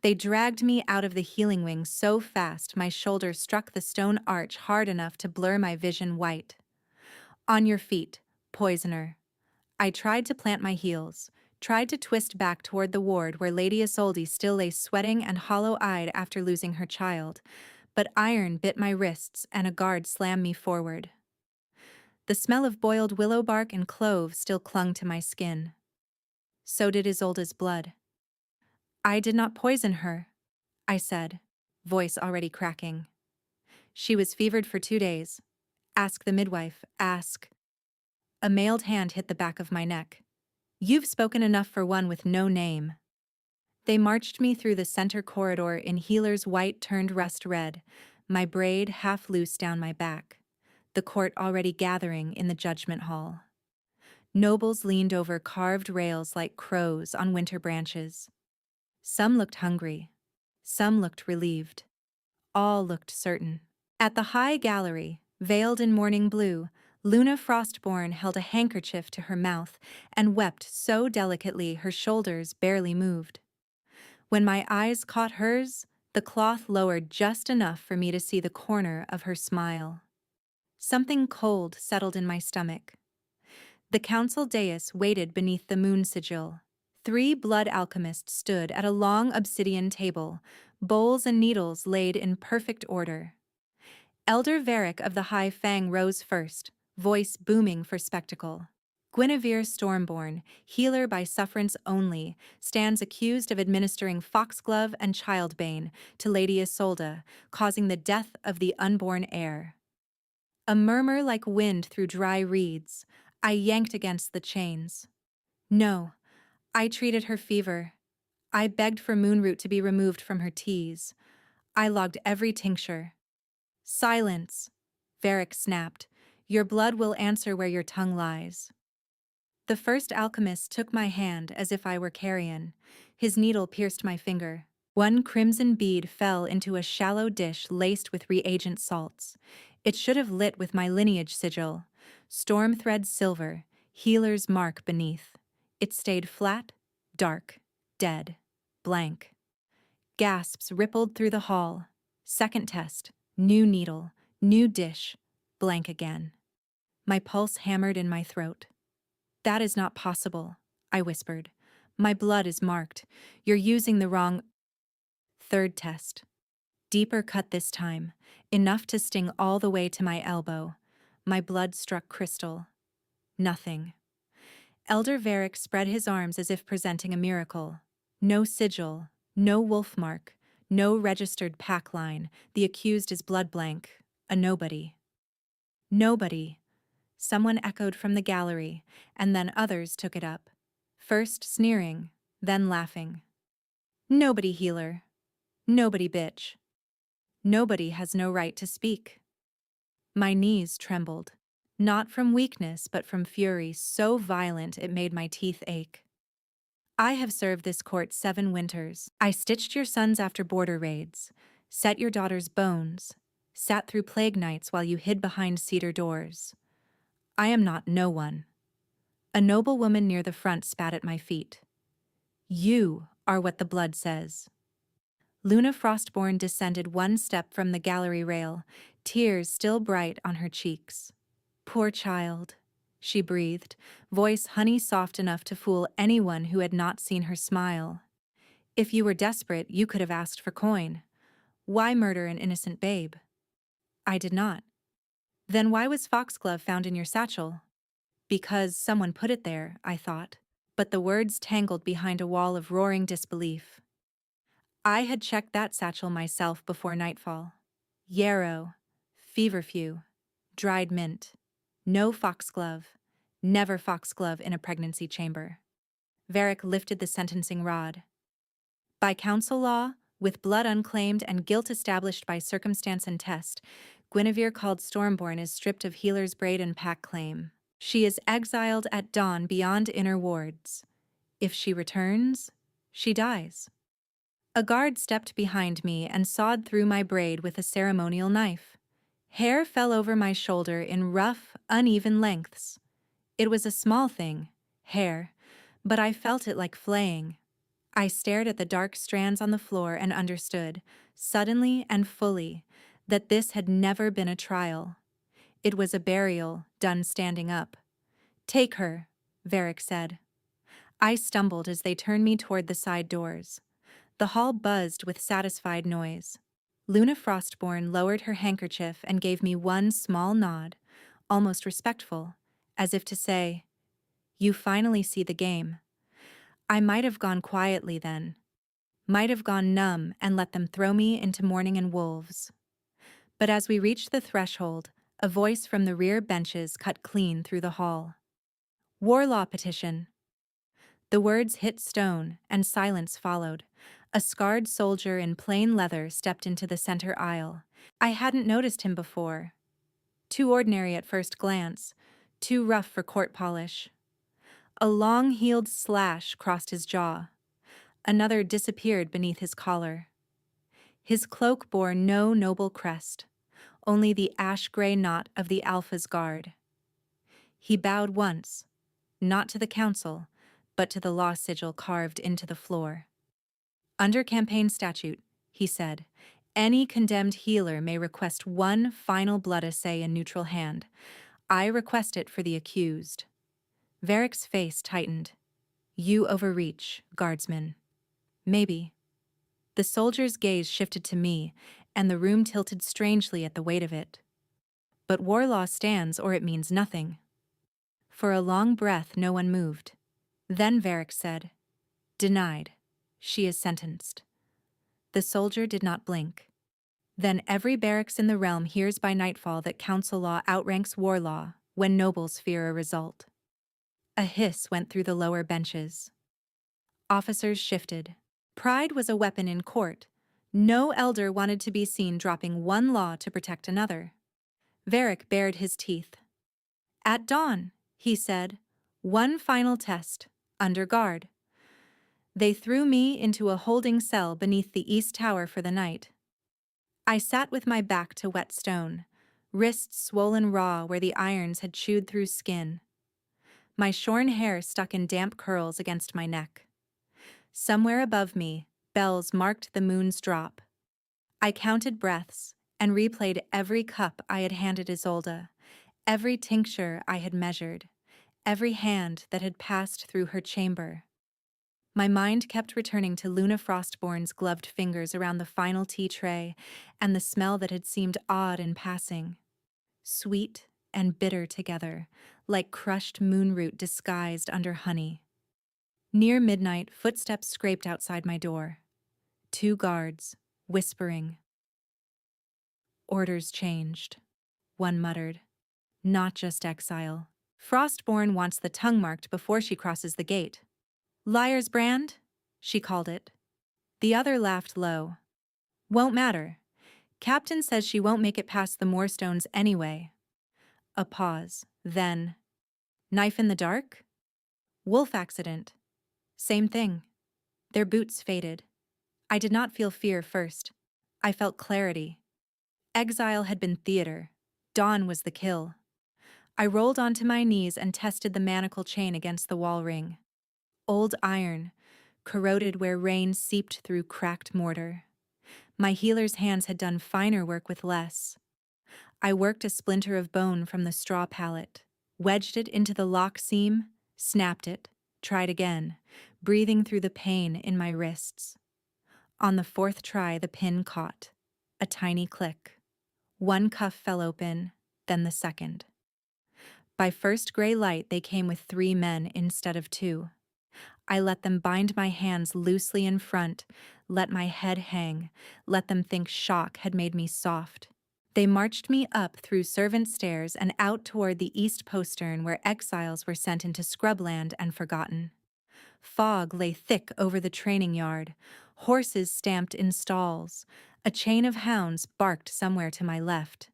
They dragged me out of the healing wing so fast my shoulder struck the stone arch hard enough to blur my vision white. On your feet, poisoner. I tried to plant my heels, tried to twist back toward the ward where Lady Isolde still lay sweating and hollow-eyed after losing her child, but iron bit my wrists and a guard slammed me forward. The smell of boiled willow bark and clove still clung to my skin. So did Isolde's blood. I did not poison her, I said, voice already cracking. She was fevered for 2 days. Ask the midwife, ask. A mailed hand hit the back of my neck. You've spoken enough for one with no name. They marched me through the center corridor in healer's white turned rust red, my braid half loose down my back, the court already gathering in the judgment hall. Nobles leaned over carved rails like crows on winter branches. Some looked hungry. Some looked relieved. All looked certain. At the high gallery, veiled in morning blue, Luna Frostborn held a handkerchief to her mouth and wept so delicately her shoulders barely moved. When my eyes caught hers, the cloth lowered just enough for me to see the corner of her smile. Something cold settled in my stomach. The council dais waited beneath the moon sigil. 3 blood alchemists stood at a long obsidian table, bowls and needles laid in perfect order. Elder Varric of the High Fang rose first, voice booming for spectacle. Guinevere Stormborn, healer by sufferance only, stands accused of administering foxglove and childbane to Lady Isolde, causing the death of the unborn heir. A murmur like wind through dry reeds. I yanked against the chains. No, I treated her fever. I begged for moonroot to be removed from her teas. I logged every tincture. Silence, Varric snapped. Your blood will answer where your tongue lies. The first alchemist took my hand as if I were carrion. His needle pierced my finger. One crimson bead fell into a shallow dish laced with reagent salts. It should have lit with my lineage sigil. Storm thread silver, healer's mark beneath. It stayed flat, dark, dead, blank. Gasps rippled through the hall. Second test, new needle, new dish, blank again. My pulse hammered in my throat. That is not possible, I whispered. My blood is marked. You're using the wrong. Third test. Deeper cut this time, enough to sting all the way to my elbow. My blood struck crystal. Nothing. Elder Varric spread his arms as if presenting a miracle. No sigil, no wolf mark, no registered pack line. The accused is blood blank. A nobody. Nobody. Someone echoed from the gallery, and then others took it up. First sneering, then laughing. Nobody healer. Nobody bitch. Nobody has no right to speak. My knees trembled. Not from weakness, but from fury so violent it made my teeth ache. I have served this court 7 winters. I stitched your sons after border raids, set your daughter's bones, sat through plague nights while you hid behind cedar doors. I am not no one. A noble woman near the front spat at my feet. You are what the blood says. Luna Frostborn descended 1 step from the gallery rail, tears still bright on her cheeks. Poor child, she breathed, voice honey soft enough to fool anyone who had not seen her smile. If you were desperate, you could have asked for coin. Why murder an innocent babe? I did not. Then why was foxglove found in your satchel? Because someone put it there, I thought, but the words tangled behind a wall of roaring disbelief. I had checked that satchel myself before nightfall. Yarrow, feverfew, dried mint. No foxglove. Never foxglove in a pregnancy chamber. Varric lifted the sentencing rod. By council law, with blood unclaimed and guilt established by circumstance and test, Guinevere called Stormborn is stripped of healer's braid and pack claim. She is exiled at dawn beyond inner wards. If she returns, she dies. A guard stepped behind me and sawed through my braid with a ceremonial knife. Hair fell over my shoulder in rough, uneven lengths. It was a small thing, hair, but I felt it like flaying. I stared at the dark strands on the floor and understood, suddenly and fully, that this had never been a trial. It was a burial done standing up. "Take her," Varric said. I stumbled as they turned me toward the side doors. The hall buzzed with satisfied noise. Luna Frostborn lowered her handkerchief and gave me one small nod, almost respectful, as if to say, "You finally see the game." I might have gone quietly then, might have gone numb and let them throw me into morning and wolves. But as we reached the threshold, a voice from the rear benches cut clean through the hall. "War law petition." The words hit stone, and silence followed. A scarred soldier in plain leather stepped into the center aisle. I hadn't noticed him before. Too ordinary at first glance, too rough for court polish. A long-heeled slash crossed his jaw. Another disappeared beneath his collar. His cloak bore no noble crest, only the ash-gray knot of the Alpha's guard. He bowed once, not to the council, but to the law sigil carved into the floor. "Under campaign statute," he said, "any condemned healer may request one final blood assay in neutral hand. I request it for the accused." Varric's face tightened. "You overreach, guardsman." "Maybe." The soldier's gaze shifted to me, and the room tilted strangely at the weight of it. "But war law stands or it means nothing." For a long breath no one moved. Then Varric said, "Denied. She is sentenced." The soldier did not blink. "Then every barracks in the realm hears by nightfall that council law outranks war law when nobles fear a result." A hiss went through the lower benches. Officers shifted. Pride was a weapon in court. No elder wanted to be seen dropping one law to protect another. Varric bared his teeth. "At dawn," he said, "one final test, under guard." They threw me into a holding cell beneath the east tower for the night. I sat with my back to wet stone, wrists swollen raw where the irons had chewed through skin. My shorn hair stuck in damp curls against my neck. Somewhere above me, bells marked the moon's drop. I counted breaths and replayed every cup I had handed Isolde, every tincture I had measured, every hand that had passed through her chamber. My mind kept returning to Luna Frostborn's gloved fingers around the final tea tray and the smell that had seemed odd in passing. Sweet and bitter together, like crushed moonroot disguised under honey. Near midnight, footsteps scraped outside my door. 2 guards, whispering. "Orders changed," one muttered. "Not just exile. Frostborn wants the tongue marked before she crosses the gate." "Liar's brand?" she called it. The other laughed low. "Won't matter. Captain says she won't make it past the Moorstones anyway." A pause, then, "Knife in the dark?" "Wolf accident." "Same thing." Their boots faded. I did not feel fear first. I felt clarity. Exile had been theater. Dawn was the kill. I rolled onto my knees and tested the manacle chain against the wall ring. Old iron, corroded where rain seeped through cracked mortar. My healer's hands had done finer work with less. I worked a splinter of bone from the straw pallet, wedged it into the lock seam, snapped it, tried again, breathing through the pain in my wrists. On the 4th try, the pin caught. A tiny click. One cuff fell open, then the second. By first gray light, they came with 3 men instead of 2. I let them bind my hands loosely in front, let my head hang, let them think shock had made me soft. They marched me up through servant stairs and out toward the east postern where exiles were sent into scrubland and forgotten. Fog lay thick over the training yard, horses stamped in stalls, a chain of hounds barked somewhere to my left.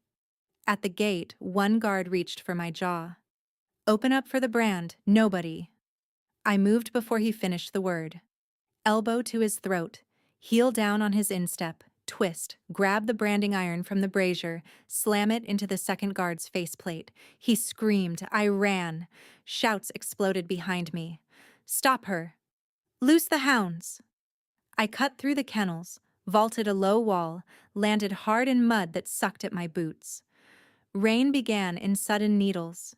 At the gate, one guard reached for my jaw. "Open up for the brand, nobody." I moved before he finished the word. Elbow to his throat, heel down on his instep, twist, grab the branding iron from the brazier, slam it into the second guard's faceplate. He screamed. I ran. Shouts exploded behind me. "Stop her! Loose the hounds!" I cut through the kennels, vaulted a low wall, landed hard in mud that sucked at my boots. Rain began in sudden needles.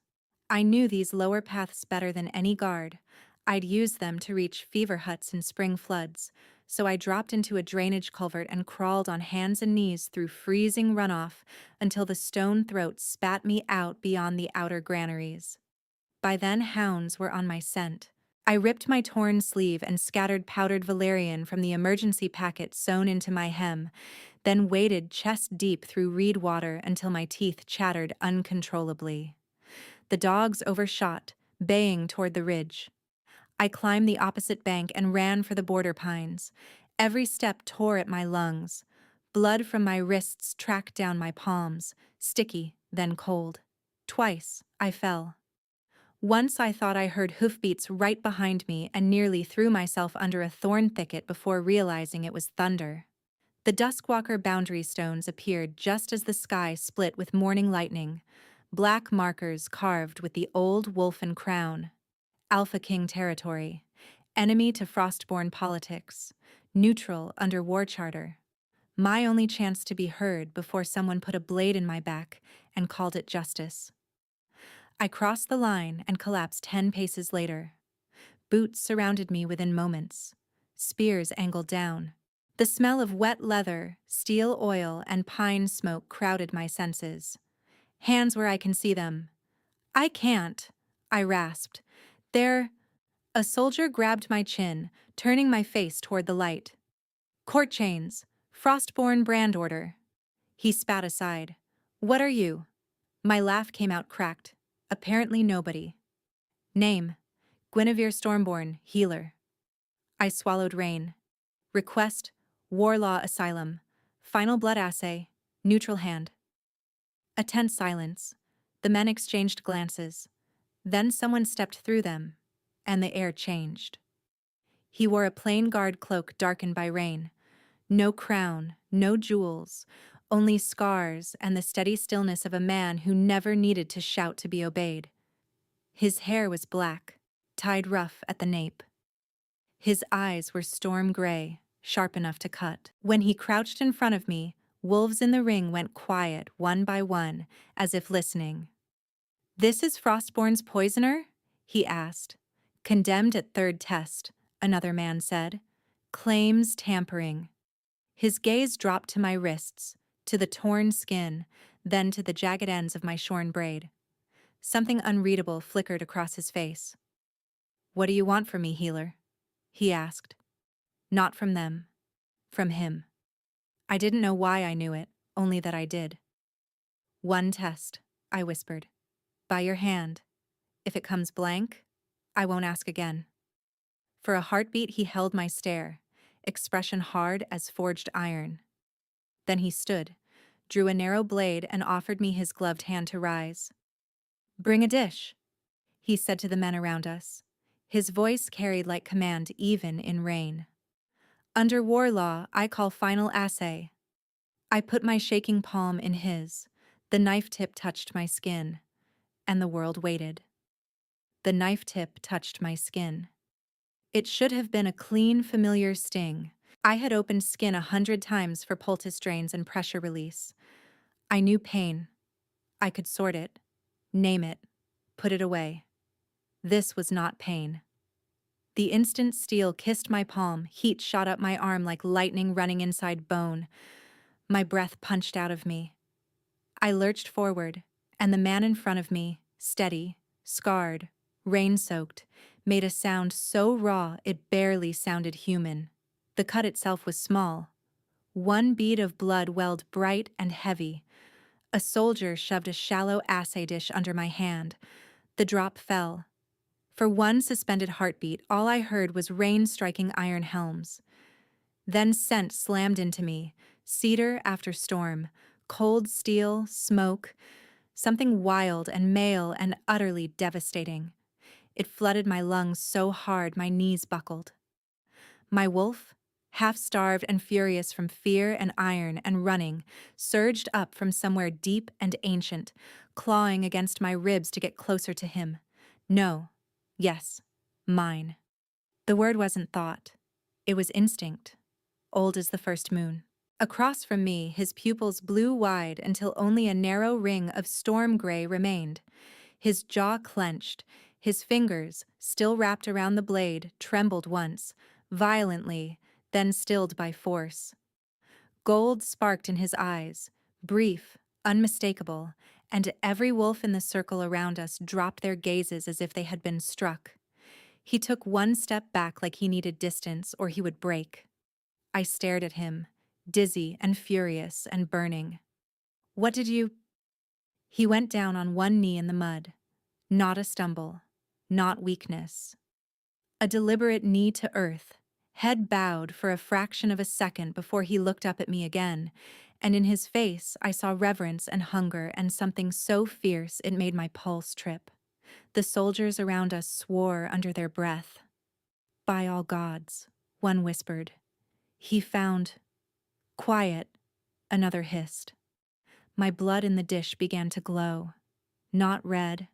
I knew these lower paths better than any guard. I'd used them to reach fever huts in spring floods, so I dropped into a drainage culvert and crawled on hands and knees through freezing runoff until the stone throat spat me out beyond the outer granaries. By then, hounds were on my scent. I ripped my torn sleeve and scattered powdered valerian from the emergency packet sewn into my hem, then waded chest deep through reed water until my teeth chattered uncontrollably. The dogs overshot, baying toward the ridge. I climbed the opposite bank and ran for the border pines. Every step tore at my lungs. Blood from my wrists tracked down my palms, sticky, then cold. Twice, I fell. Once I thought I heard hoofbeats right behind me and nearly threw myself under a thorn thicket before realizing it was thunder. The Duskwalker boundary stones appeared just as the sky split with morning lightning, black markers carved with the old Wolfen crown. Alpha King territory, enemy to Frostborn politics, neutral under war charter. My only chance to be heard before someone put a blade in my back and called it justice. I crossed the line and collapsed 10 paces later. Boots surrounded me within moments. Spears angled down. The smell of wet leather, steel oil, and pine smoke crowded my senses. Hands where I can see them. I can't, I rasped. There. A soldier grabbed my chin, turning my face toward the light. Court chains. Frostborn brand order. He spat aside. What are you? My laugh came out cracked. Apparently nobody. Name. Guinevere Stormborn, healer. I swallowed rain. Request. War law asylum. Final blood assay. Neutral hand. A tense silence. The men exchanged glances. Then someone stepped through them, and the air changed. He wore a plain guard cloak darkened by rain. No crown, no jewels, only scars and the steady stillness of a man who never needed to shout to be obeyed. His hair was black, tied rough at the nape. His eyes were storm gray, sharp enough to cut. When he crouched in front of me, wolves in the ring went quiet one by one, as if listening. This is Frostborn's poisoner? He asked. Condemned at third test, another man said. Claims tampering. His gaze dropped to my wrists, to the torn skin, then to the jagged ends of my shorn braid. Something unreadable flickered across his face. What do you want from me, healer? He asked. Not from them. From him. I didn't know why I knew it, only that I did. One test, I whispered. By your hand. If it comes blank, I won't ask again. For a heartbeat he held my stare, expression hard as forged iron. Then he stood, drew a narrow blade and offered me his gloved hand to rise. Bring a dish, he said to the men around us. His voice carried like command even in rain. Under war law, I call final assay. I put my shaking palm in his. The knife tip touched my skin, and the world waited. The knife tip touched my skin. It should have been a clean, familiar sting. I had opened skin 100 times for poultice drains and pressure release. I knew pain. I could sort it, name it, put it away. This was not pain. The instant steel kissed my palm, heat shot up my arm like lightning running inside bone. My breath punched out of me. I lurched forward, and the man in front of me, steady, scarred, rain-soaked, made a sound so raw it barely sounded human. The cut itself was small. One bead of blood welled bright and heavy. A soldier shoved a shallow assay dish under my hand. The drop fell. For one suspended heartbeat, all I heard was rain striking iron helms. Then scent slammed into me, cedar after storm, cold steel, smoke, something wild and male and utterly devastating. It flooded my lungs so hard my knees buckled. My wolf, half-starved and furious from fear and iron and running, surged up from somewhere deep and ancient, clawing against my ribs to get closer to him. No. Yes. Mine. The word wasn't thought. It was instinct. old as the first moon. Across from me, his pupils blew wide until only a narrow ring of storm gray remained. His jaw clenched, his fingers, still wrapped around the blade, trembled once, violently, then stilled by force. Gold sparked in his eyes, brief, unmistakable, and every wolf in the circle around us dropped their gazes as if they had been struck. He took one step back like he needed distance or he would break. I stared at him, dizzy and furious and burning. What did you... He went down on one knee in the mud. Not a stumble, not weakness. A deliberate knee to earth, head bowed for a fraction of a second before he looked up at me again, and in his face I saw reverence and hunger and something so fierce it made my pulse trip. The soldiers around us swore under their breath. By all gods, one whispered. He found... Quiet, another hissed. My blood in the dish began to glow. Not red,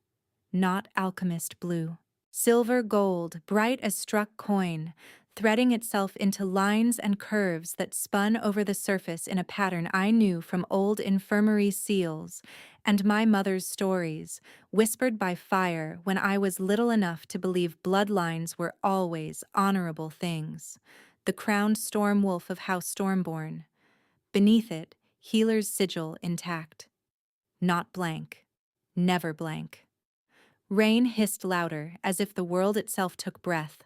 not alchemist blue. Silver gold, bright as struck coin, threading itself into lines and curves that spun over the surface in a pattern I knew from old infirmary seals and my mother's stories, whispered by fire when I was little enough to believe bloodlines were always honorable things. The crowned storm wolf of House Stormborn. Beneath it, healer's sigil intact. Not blank. Never blank. Rain hissed louder, as if the world itself took breath.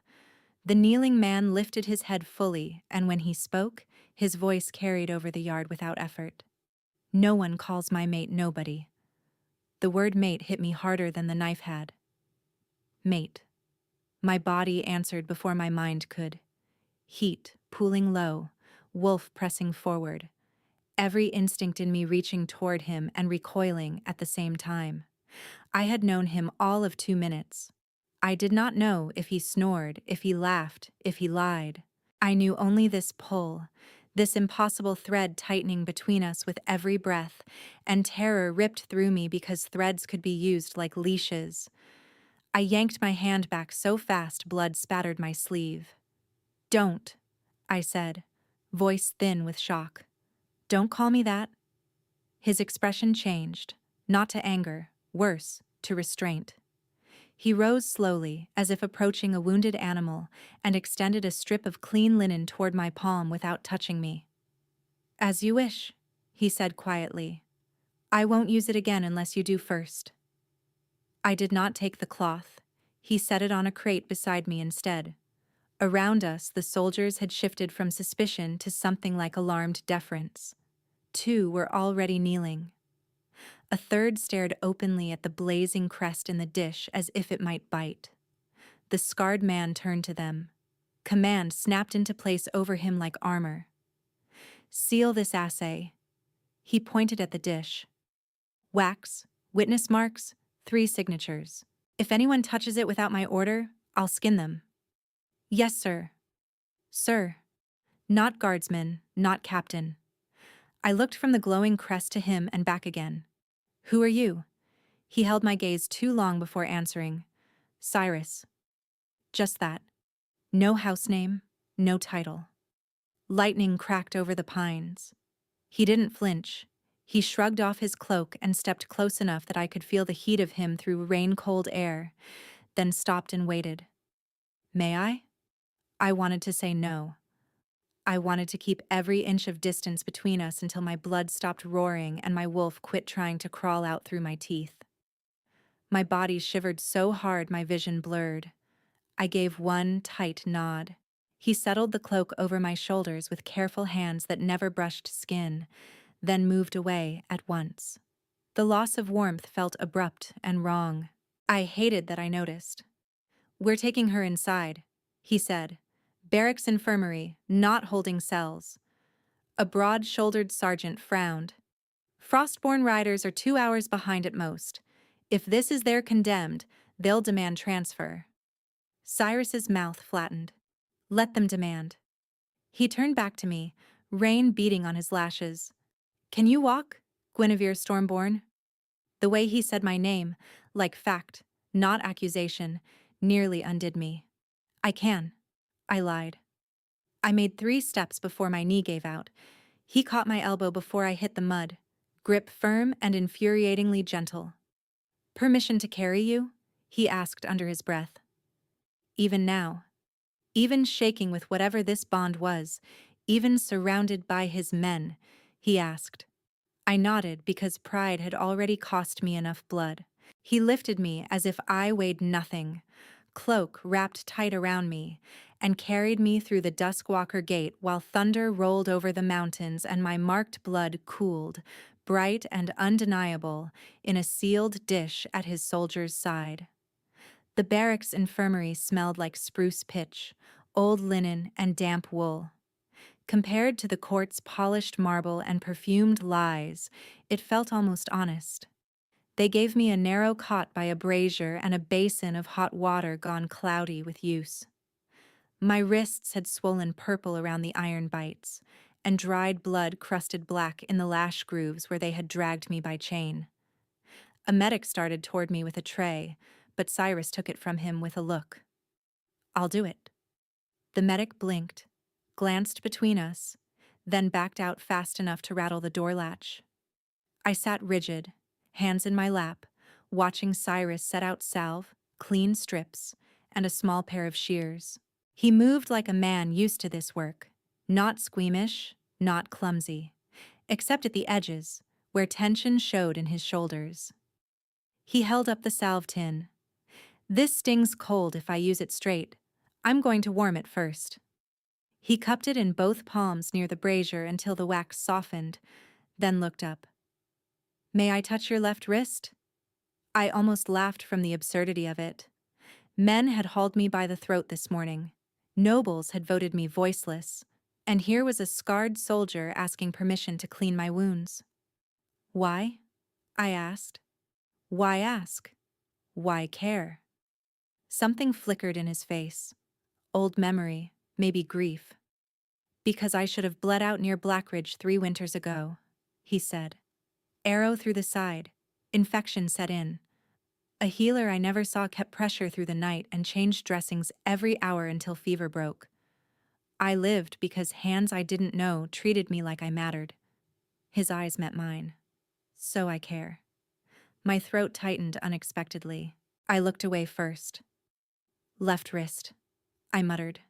The kneeling man lifted his head fully, and when he spoke, his voice carried over the yard without effort. No one calls my mate nobody. The word mate hit me harder than the knife had. Mate. My body answered before my mind could. Heat, pooling low, wolf pressing forward. Every instinct in me reaching toward him and recoiling at the same time. I had known him all of 2 minutes. I did not know if he snored, if he laughed, if he lied. I knew only this pull, this impossible thread tightening between us with every breath, and terror ripped through me because threads could be used like leashes. I yanked my hand back so fast blood spattered my sleeve. Don't, I said, voice thin with shock. Don't call me that. His expression changed, not to anger, worse, to restraint. He rose slowly, as if approaching a wounded animal, and extended a strip of clean linen toward my palm without touching me. As you wish, he said quietly. I won't use it again unless you do first. I did not take the cloth. He set it on a crate beside me instead. Around us, the soldiers had shifted from suspicion to something like alarmed deference. 2 were already kneeling. A third stared openly at the blazing crest in the dish as if it might bite. The scarred man turned to them. Command snapped into place over him like armor. Seal this assay. He pointed at the dish. Wax, witness marks, 3 signatures. If anyone touches it without my order, I'll skin them. Yes, sir. Sir. Not guardsman, not captain. I looked from the glowing crest to him and back again. Who are you? He held my gaze too long before answering. Cyrus. Just that. No house name, no title. Lightning cracked over the pines. He didn't flinch. He shrugged off his cloak and stepped close enough that I could feel the heat of him through rain-cold air, then stopped and waited. May I? I wanted to say no. I wanted to keep every inch of distance between us until my blood stopped roaring and my wolf quit trying to crawl out through my teeth. My body shivered so hard my vision blurred. I gave one tight nod. He settled the cloak over my shoulders with careful hands that never brushed skin, then moved away at once. The loss of warmth felt abrupt and wrong. I hated that I noticed. We're taking her inside, he said. Barracks infirmary, not holding cells. A broad-shouldered sergeant frowned. Frostborn riders are 2 hours behind at most. If this is their condemned, they'll demand transfer. Cyrus's mouth flattened. Let them demand. He turned back to me, rain beating on his lashes. Can you walk, Guinevere Stormborn? The way he said my name, like fact, not accusation, nearly undid me. I can. I lied. I made 3 steps before my knee gave out. He caught my elbow before I hit the mud, grip firm and infuriatingly gentle. "Permission to carry you?" he asked under his breath. Even now, even shaking with whatever this bond was, even surrounded by his men, he asked. I nodded because pride had already cost me enough blood. He lifted me as if I weighed nothing, cloak wrapped tight around me, and carried me through the Duskwalker Gate while thunder rolled over the mountains and my marked blood cooled, bright and undeniable, in a sealed dish at his soldier's side. The barracks infirmary smelled like spruce pitch, old linen, and damp wool. Compared to the court's polished marble and perfumed lies, it felt almost honest. They gave me a narrow cot by a brazier and a basin of hot water gone cloudy with use. My wrists had swollen purple around the iron bites, and dried blood crusted black in the lash grooves where they had dragged me by chain. A medic started toward me with a tray, but Cyrus took it from him with a look. "I'll do it." The medic blinked, glanced between us, then backed out fast enough to rattle the door latch. I sat rigid, hands in my lap, watching Cyrus set out salve, clean strips, and a small pair of shears. He moved like a man used to this work, not squeamish, not clumsy, except at the edges, where tension showed in his shoulders. He held up the salve tin. "This stings cold if I use it straight. I'm going to warm it first." He cupped it in both palms near the brazier until the wax softened, then looked up. "May I touch your left wrist?" I almost laughed from the absurdity of it. Men had hauled me by the throat this morning. Nobles had voted me voiceless. And here was a scarred soldier asking permission to clean my wounds. "Why?" I asked. Why ask? Why care? Something flickered in his face. Old memory, maybe grief. "Because I should have bled out near Blackridge 3 winters ago," he said. "Arrow through the side. Infection set in. A healer I never saw kept pressure through the night and changed dressings every hour until fever broke. I lived because hands I didn't know treated me like I mattered." His eyes met mine. "So I care." My throat tightened unexpectedly. I looked away first. "Left wrist," I muttered.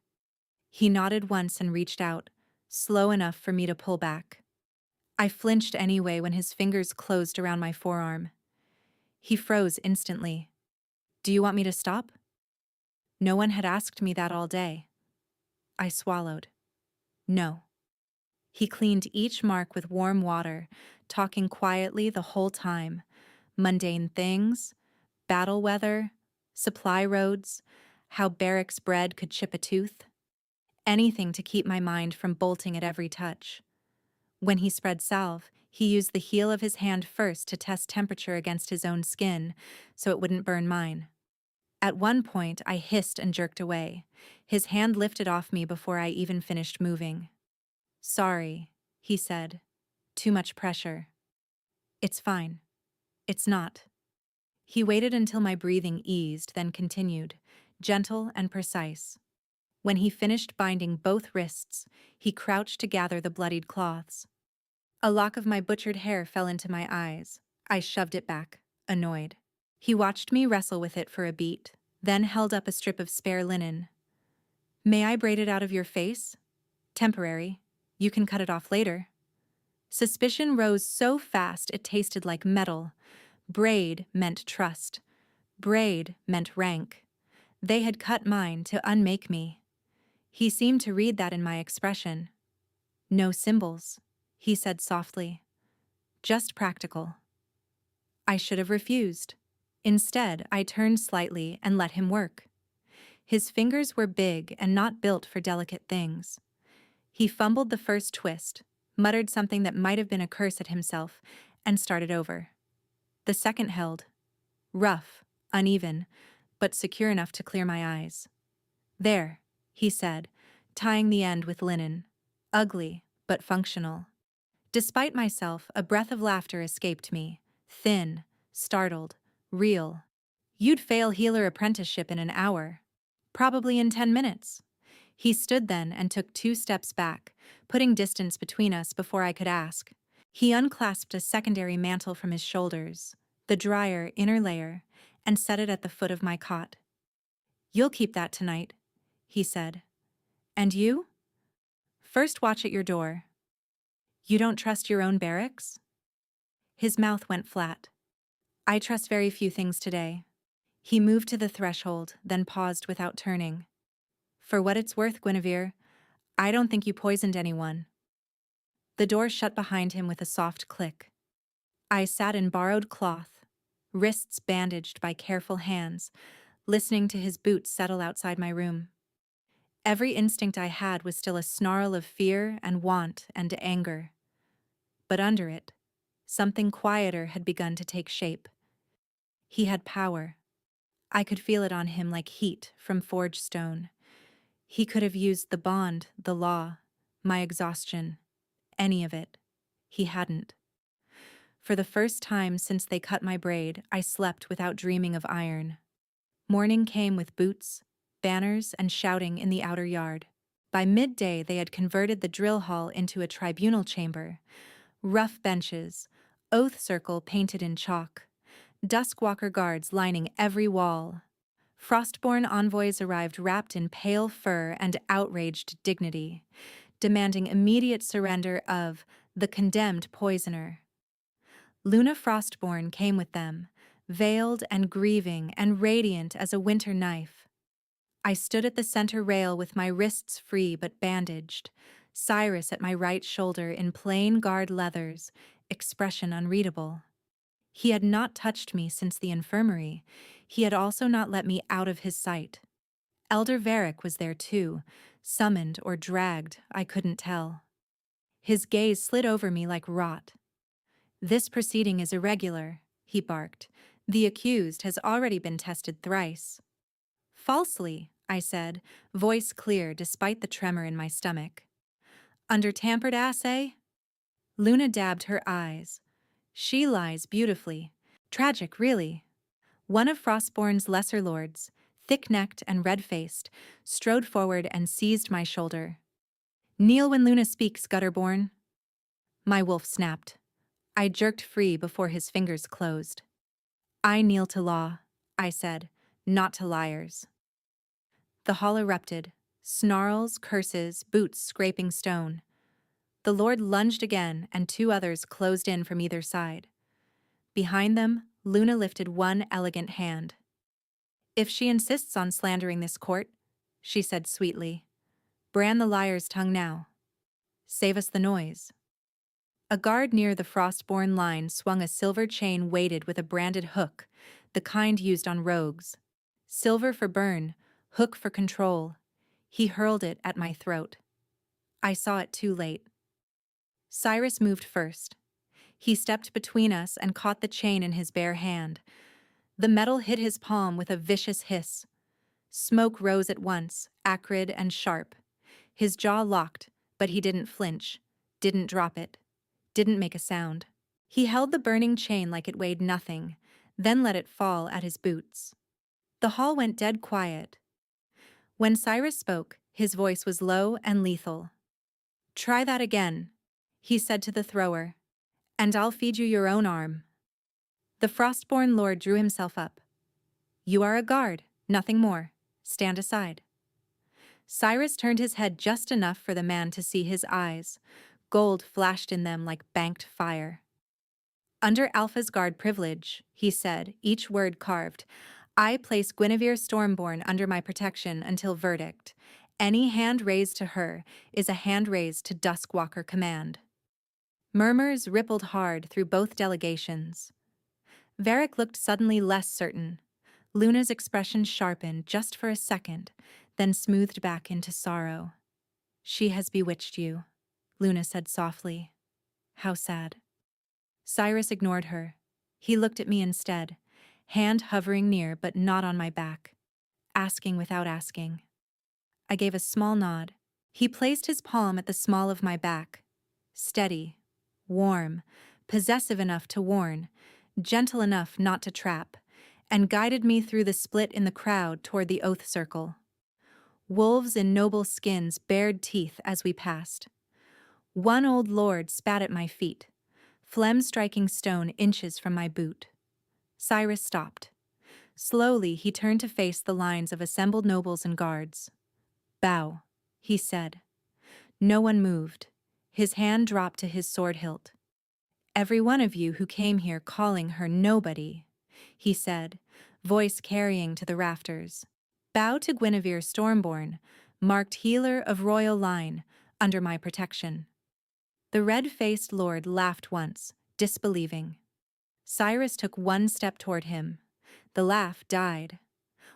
He nodded once and reached out, slow enough for me to pull back. I flinched anyway when his fingers closed around my forearm. He froze instantly. "Do you want me to stop?" No one had asked me that all day. I swallowed. "No." He cleaned each mark with warm water, talking quietly the whole time. Mundane things, battle weather, supply roads, how barracks bread could chip a tooth. Anything to keep my mind from bolting at every touch. When he spread salve, he used the heel of his hand first to test temperature against his own skin, so it wouldn't burn mine. At one point, I hissed and jerked away. His hand lifted off me before I even finished moving. "Sorry," he said. "Too much pressure." "It's fine." "It's not." He waited until my breathing eased, then continued, gentle and precise. When he finished binding both wrists, he crouched to gather the bloodied cloths. A lock of my butchered hair fell into my eyes. I shoved it back, annoyed. He watched me wrestle with it for a beat, then held up a strip of spare linen. "May I braid it out of your face?" "Temporary. You can cut it off later." Suspicion rose so fast it tasted like metal. Braid meant trust. Braid meant rank. They had cut mine to unmake me. He seemed to read that in my expression. "No symbols," he said softly. "Just practical." I should have refused. Instead, I turned slightly and let him work. His fingers were big and not built for delicate things. He fumbled the first twist, muttered something that might have been a curse at himself, and started over. The second held. Rough, uneven, but secure enough to clear my eyes. "There," he said, tying the end with linen. Ugly, but functional. Despite myself, a breath of laughter escaped me. Thin, startled, real. "You'd fail healer apprenticeship in an hour. Probably in 10 minutes. He stood then and took 2 steps back, putting distance between us before I could ask. He unclasped a secondary mantle from his shoulders, the drier inner layer, and set it at the foot of my cot. "You'll keep that tonight," he said. "And you? First watch at your door. You don't trust your own barracks?" His mouth went flat. "I trust very few things today." He moved to the threshold, then paused without turning. "For what it's worth, Guinevere, I don't think you poisoned anyone." The door shut behind him with a soft click. I sat in borrowed cloth, wrists bandaged by careful hands, listening to his boots settle outside my room. Every instinct I had was still a snarl of fear and want and anger. But under it, something quieter had begun to take shape. He had power. I could feel it on him like heat from forged stone. He could have used the bond, the law, my exhaustion, any of it. He hadn't. For the first time since they cut my braid, I slept without dreaming of iron. Morning came with boots, banners, and shouting in the outer yard. By midday, they had converted the drill hall into a tribunal chamber. Rough benches, oath circle painted in chalk, Duskwalker guards lining every wall. Frostborn envoys arrived wrapped in pale fur and outraged dignity, demanding immediate surrender of the condemned poisoner. Luna Frostborn came with them, veiled and grieving and radiant as a winter knife. I stood at the center rail with my wrists free but bandaged, Cyrus at my right shoulder in plain guard leathers, expression unreadable. He had not touched me since the infirmary. He had also not let me out of his sight. Elder Varric was there too, summoned or dragged, I couldn't tell. His gaze slid over me like rot. "This proceeding is irregular," he barked. "The accused has already been tested thrice." "Falsely," I said, voice clear despite the tremor in my stomach. "Under tampered assay?" Luna dabbed her eyes. "She lies beautifully. Tragic, really." One of Frostborn's lesser lords, thick-necked and red-faced, strode forward and seized my shoulder. "Kneel when Luna speaks, Gutterborn." My wolf snapped. I jerked free before his fingers closed. "I kneel to law," I said, "not to liars." The hall erupted, snarls, curses, boots scraping stone. The Lord lunged again, and 2 others closed in from either side. Behind them, Luna lifted one elegant hand. "If she insists on slandering this court," she said sweetly, "brand the liar's tongue now. Save us the noise." A guard near the Frostborn line swung a silver chain weighted with a branded hook, the kind used on rogues. Silver for burn, hook for control. He hurled it at my throat. I saw it too late. Cyrus moved first. He stepped between us and caught the chain in his bare hand. The metal hit his palm with a vicious hiss. Smoke rose at once, acrid and sharp. His jaw locked, but he didn't flinch, didn't drop it, didn't make a sound. He held the burning chain like it weighed nothing, then let it fall at his boots. The hall went dead quiet. When Cyrus spoke, his voice was low and lethal. "Try that again," he said to the thrower, "and I'll feed you your own arm." The Frostborn lord drew himself up. "You are a guard, nothing more. Stand aside." Cyrus turned his head just enough for the man to see his eyes. Gold flashed in them like banked fire. "Under Alpha's guard privilege," he said, each word carved, "I place Guinevere Stormborn under my protection until verdict. Any hand raised to her is a hand raised to Duskwalker command." Murmurs rippled hard through both delegations. Varric looked suddenly less certain. Luna's expression sharpened just for a second, then smoothed back into sorrow. "She has bewitched you," Luna said softly. "How sad." Cyrus ignored her. He looked at me instead, hand hovering near but not on my back, asking without asking. I gave a small nod. He placed his palm at the small of my back, steady, warm, possessive enough to warn, gentle enough not to trap, and guided me through the split in the crowd toward the oath circle. Wolves in noble skins bared teeth as we passed. One old lord spat at my feet, phlegm striking stone inches from my boot. Cyrus stopped. Slowly, he turned to face the lines of assembled nobles and guards. "Bow," he said. No one moved. His hand dropped to his sword hilt. "Every one of you who came here calling her nobody," he said, voice carrying to the rafters. "Bow to Guinevere Stormborn, marked healer of royal line, under my protection." The red-faced lord laughed once, disbelieving. Cyrus took one step toward him. The laugh died.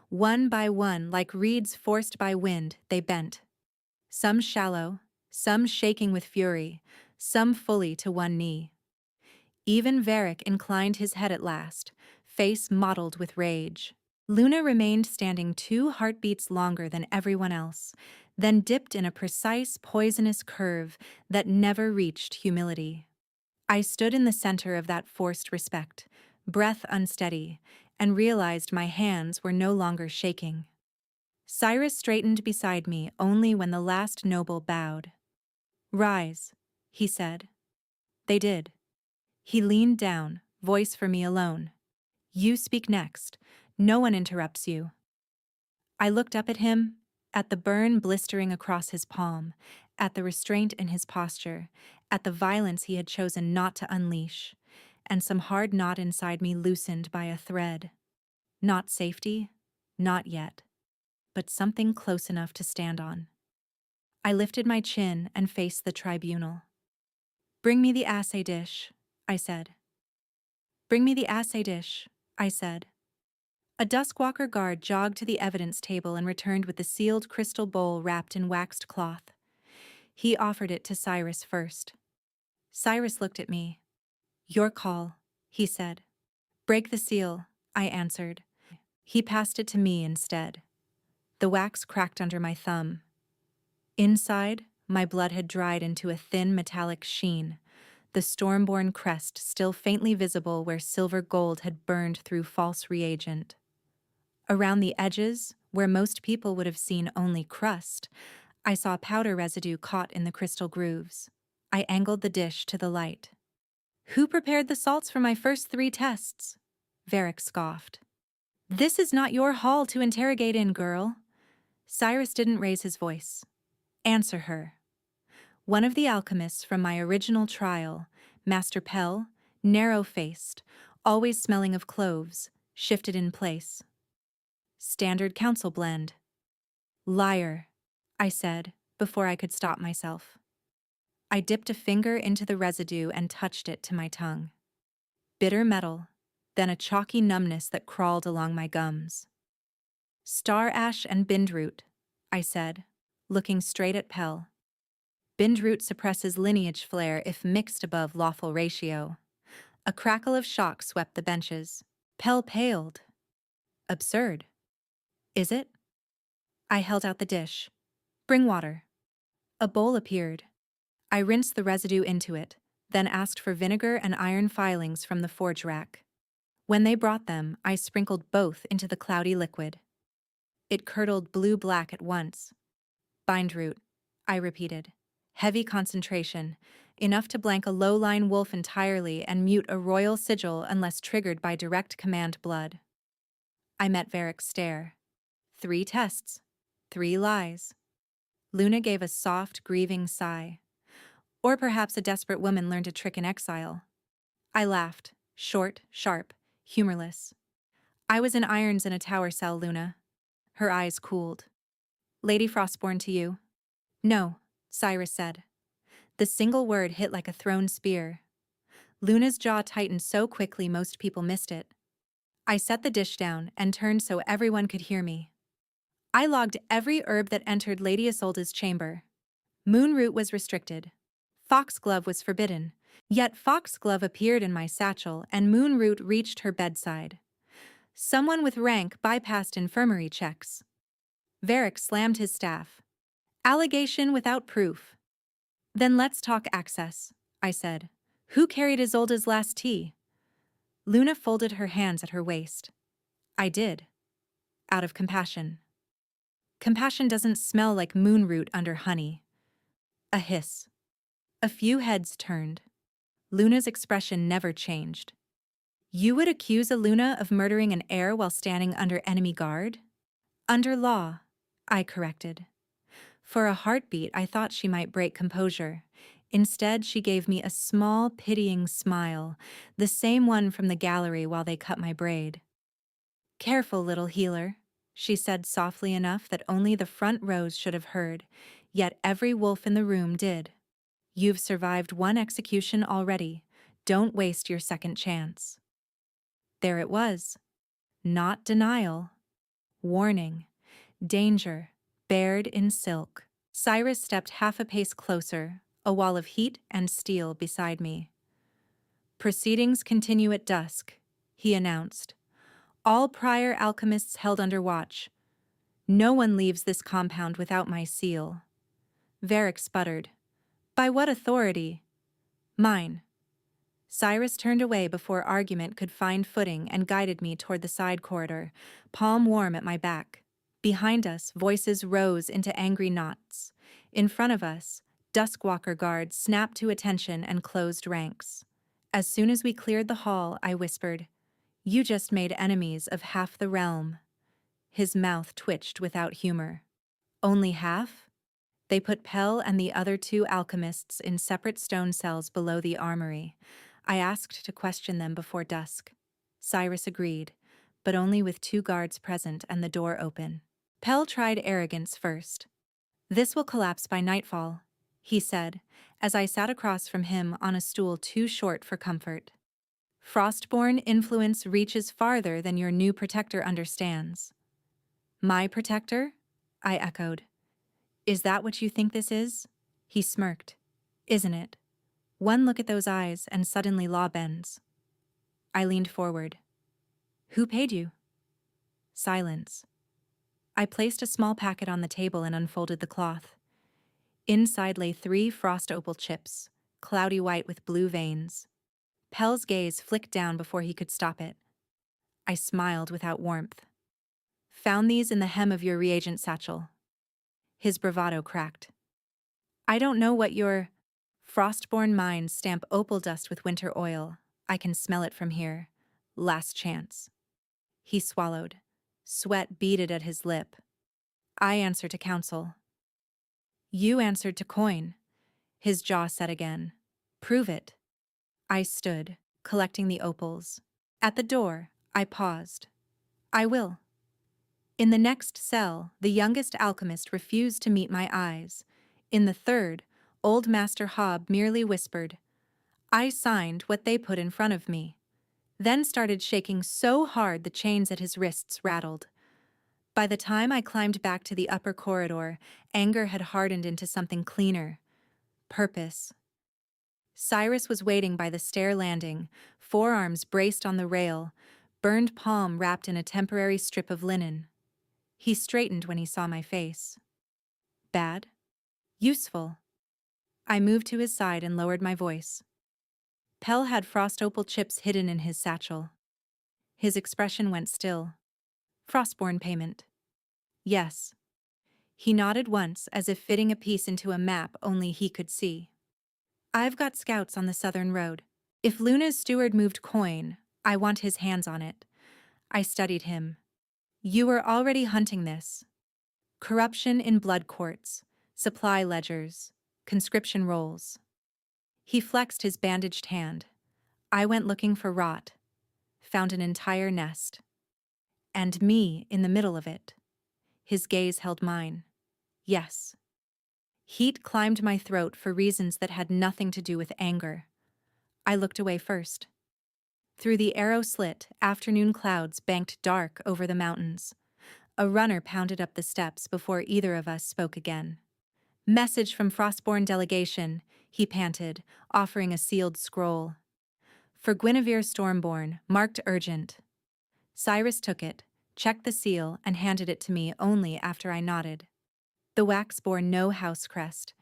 One by one, like reeds forced by wind, they bent. Some shallow, some shaking with fury, some fully to one knee. Even Varric inclined his head at last, face mottled with rage. Luna remained standing 2 heartbeats longer than everyone else, then dipped in a precise, poisonous curve that never reached humility. I stood in the center of that forced respect, breath unsteady, and realized my hands were no longer shaking. Cyrus straightened beside me only when the last noble bowed. "Rise," he said. They did. He leaned down, voice for me alone. "You speak next. No one interrupts you." I looked up at him, at the burn blistering across his palm, at the restraint in his posture, at the violence he had chosen not to unleash, and some hard knot inside me loosened by a thread. Not safety, not yet, but something close enough to stand on. I lifted my chin and faced the tribunal. "Bring me the assay dish," I said. "Bring me the assay dish," I said. A Duskwalker guard jogged to the evidence table and returned with the sealed crystal bowl wrapped in waxed cloth. He offered it to Cyrus first. Cyrus looked at me. "Your call," he said. "Break the seal," I answered. He passed it to me instead. The wax cracked under my thumb. Inside, my blood had dried into a thin metallic sheen, the Stormborn crest still faintly visible where silver gold had burned through false reagent. Around the edges, where most people would have seen only crust, I saw powder residue caught in the crystal grooves. I angled the dish to the light. "Who prepared the salts for my first 3 tests?" Varric scoffed. "This is not your hall to interrogate in, girl." Cyrus didn't raise his voice. "Answer her." One of the alchemists from my original trial, Master Pell, narrow-faced, always smelling of cloves, shifted in place. "Standard council blend." "Liar," I said, before I could stop myself. I dipped a finger into the residue and touched it to my tongue. Bitter metal, then a chalky numbness that crawled along my gums. "Star ash and bindroot," I said, looking straight at Pell. "Bindroot suppresses lineage flare if mixed above lawful ratio." A crackle of shock swept the benches. Pell paled. "Absurd." "Is it?" I held out the dish. "Bring water." A bowl appeared. I rinsed the residue into it, then asked for vinegar and iron filings from the forge rack. When they brought them, I sprinkled both into the cloudy liquid. It curdled blue-black at once. "Bindroot," I repeated. Heavy concentration, enough to blank a low-line wolf entirely and mute a royal sigil unless triggered by direct command blood. I met Varric's stare. 3 tests. 3 lies. Luna gave a soft, grieving sigh. Or perhaps a desperate woman learned a trick in exile. I laughed, short, sharp, humorless. "I was in irons in a tower cell, Luna." Her eyes cooled. "Lady Frostborn to you?" "No," Cyrus said. The single word hit like a thrown spear. Luna's jaw tightened so quickly most people missed it. I set the dish down and turned so everyone could hear me. I logged every herb that entered Lady Isolda's chamber. Moonroot was restricted. Foxglove was forbidden. Yet Foxglove appeared in my satchel and Moonroot reached her bedside. Someone with rank bypassed infirmary checks. Varric slammed his staff. "Allegation without proof." "Then let's talk access," I said. "Who carried Isolda's last tea?" Luna folded her hands at her waist. "I did. Out of compassion." Compassion doesn't smell like moonroot under honey. A hiss. A few heads turned. Luna's expression never changed. You would accuse a Luna of murdering an heir while standing under enemy guard? Under law, I corrected. For a heartbeat, I thought she might break composure. Instead, she gave me a small, pitying smile, the same one from the gallery while they cut my braid. Careful, little healer, she said softly enough that only the front rows should have heard, yet every wolf in the room did. You've survived one execution already. Don't waste your second chance. There it was. Not denial. Warning. Danger. Bared in silk. Cyrus stepped half a pace closer, a wall of heat and steel beside me. Proceedings continue at dusk, he announced. All prior alchemists held under watch. No one leaves this compound without my seal. Varric sputtered. By what authority? Mine. Cyrus turned away before argument could find footing and guided me toward the side corridor, palm warm at my back. Behind us, voices rose into angry knots. In front of us, Duskwalker guards snapped to attention and closed ranks. As soon as we cleared the hall, I whispered, "You just made enemies of half the realm." His mouth twitched without humor. Only half? They put Pell and the other two alchemists in separate stone cells below the armory. I asked to question them before dusk. Cyrus agreed, but only with two guards present and the door open. Pell tried arrogance first. "This will collapse by nightfall," he said, as I sat across from him on a stool too short for comfort. "Frostborn influence reaches farther than your new protector understands." "My protector?" I echoed. "Is that what you think this is?" He smirked. "Isn't it? One look at those eyes and suddenly law bends." I leaned forward. "Who paid you?" Silence. I placed a small packet on the table and unfolded the cloth. Inside lay 3 frost opal chips, cloudy white with blue veins. Pell's gaze flicked down before he could stop it. I smiled without warmth. "Found these in the hem of your reagent satchel." His bravado cracked. "I don't know what your Frostborn mines stamp opal dust with winter oil. I can smell it from here. Last chance." He swallowed. Sweat beaded at his lip. "I answer to council." "You answered to coin." His jaw set again. "Prove it." I stood, collecting the opals. At the door, I paused. "I will." In the next cell, the youngest alchemist refused to meet my eyes. In the third, old Master Hobb merely whispered. I signed what they put in front of me, then started shaking so hard the chains at his wrists rattled. By the time I climbed back to the upper corridor, anger had hardened into something cleaner. Purpose. Cyrus was waiting by the stair landing, forearms braced on the rail, burned palm wrapped in a temporary strip of linen. He straightened when he saw my face. Bad? Useful. I moved to his side and lowered my voice. Pell had frost opal chips hidden in his satchel. His expression went still. Frostborn payment. Yes. He nodded once as if fitting a piece into a map only he could see. I've got scouts on the southern road. If Luna's steward moved coin, I want his hands on it. I studied him. You were already hunting this. Corruption in blood courts, supply ledgers, conscription rolls. He flexed his bandaged hand. I went looking for rot. Found an entire nest. And me in the middle of it. His gaze held mine. Yes. Heat climbed my throat for reasons that had nothing to do with anger. I looked away first. Through the arrow slit, afternoon clouds banked dark over the mountains. A runner pounded up the steps before either of us spoke again. Message from Frostborn delegation, he panted, offering a sealed scroll. For Guinevere Stormborn, marked urgent. Cyrus took it, checked the seal, and handed it to me only after I nodded. The wax bore no house crest,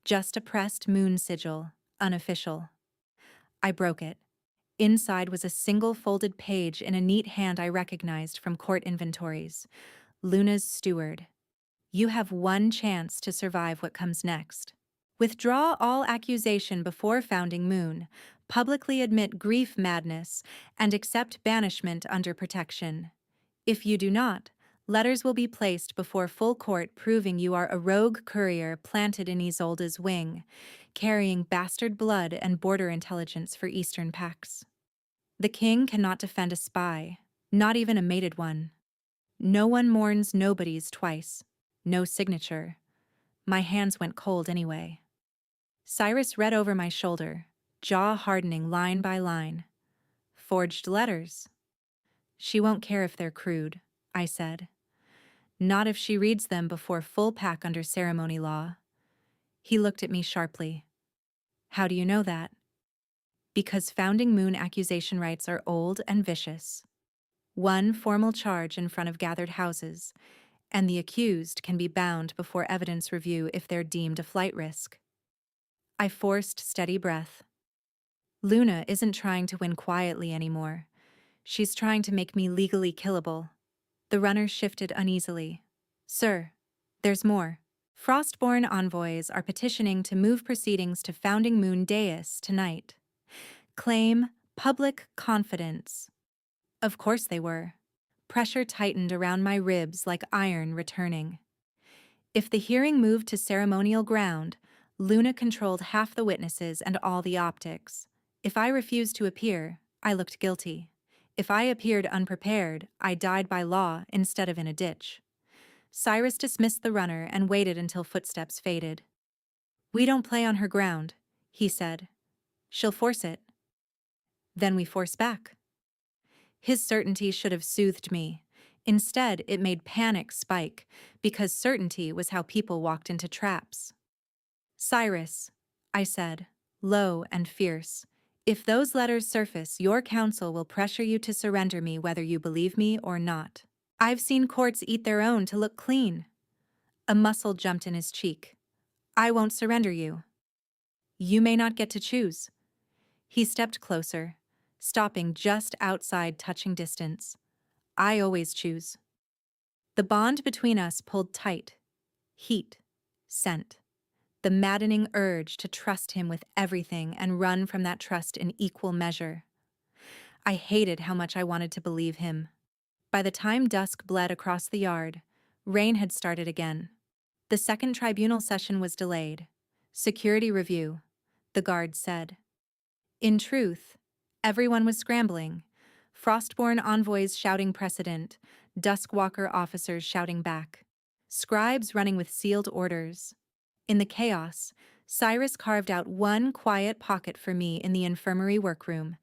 just a pressed moon sigil, unofficial. I broke it. Inside was a single folded page in a neat hand I recognized from court inventories. Luna's steward. You have one chance to survive what comes next. Withdraw all accusation before founding Moon, publicly admit grief madness, and accept banishment under protection. If you do not, letters will be placed before full court proving you are a rogue courier planted in Isolde's wing, carrying bastard blood and border intelligence for Eastern Pax. The king cannot defend a spy, not even a mated one. No one mourns nobodies twice. No signature. My hands went cold anyway. Cyrus read over my shoulder, jaw hardening line by line. Forged letters. She won't care if they're crude, I said. Not if she reads them before full pack under ceremony law. He looked at me sharply. How do you know that? Because founding Moon accusation rights are old and vicious. One formal charge in front of gathered houses, and the accused can be bound before evidence review if they're deemed a flight risk. I forced steady breath. Luna isn't trying to win quietly anymore. She's trying to make me legally killable. The runner shifted uneasily. Sir, there's more. Frostborn envoys are petitioning to move proceedings to Founding Moon dais tonight. Claim public confidence. Of course they were. Pressure tightened around my ribs like iron returning. If the hearing moved to ceremonial ground, Luna controlled half the witnesses and all the optics. If I refused to appear, I looked guilty. If I appeared unprepared, I died by law instead of in a ditch. Cyrus dismissed the runner and waited until footsteps faded. We don't play on her ground, he said. She'll force it. Then we force back. His certainty should have soothed me. Instead, it made panic spike, because certainty was how people walked into traps. Cyrus, I said, low and fierce, if those letters surface, your counsel will pressure you to surrender me whether you believe me or not. I've seen courts eat their own to look clean. A muscle jumped in his cheek. I won't surrender you. You may not get to choose. He stepped closer, stopping just outside touching distance. I always choose. The bond between us pulled tight. Heat, scent. The maddening urge to trust him with everything and run from that trust in equal measure. I hated how much I wanted to believe him. By the time dusk bled across the yard, rain had started again. The second tribunal session was delayed. Security review, the guard said. In truth, everyone was scrambling. Frostborn envoys shouting precedent, Duskwalker officers shouting back, scribes running with sealed orders. In the chaos, Cyrus carved out one quiet pocket for me in the infirmary workroom.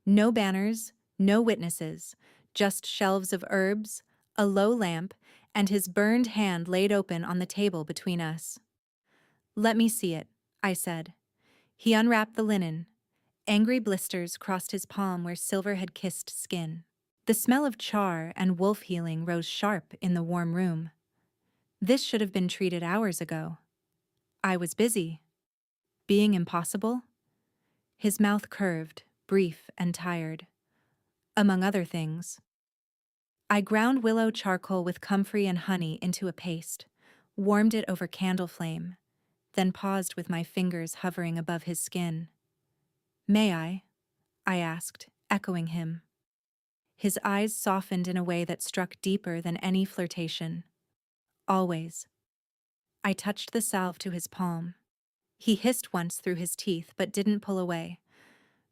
No banners, no witnesses, just shelves of herbs, a low lamp, and his burned hand laid open on the table between us. Let me see it, I said. He unwrapped the linen. Angry blisters crossed his palm where silver had kissed skin. The smell of char and wolf healing rose sharp in the warm room. This should have been treated hours ago. I was busy. Being impossible? His mouth curved, brief and tired. Among other things. I ground willow charcoal with comfrey and honey into a paste, warmed it over candle flame, then paused with my fingers hovering above his skin. May I asked, echoing him. His eyes softened in a way that struck deeper than any flirtation. Always. I touched the salve to his palm. He hissed once through his teeth but didn't pull away.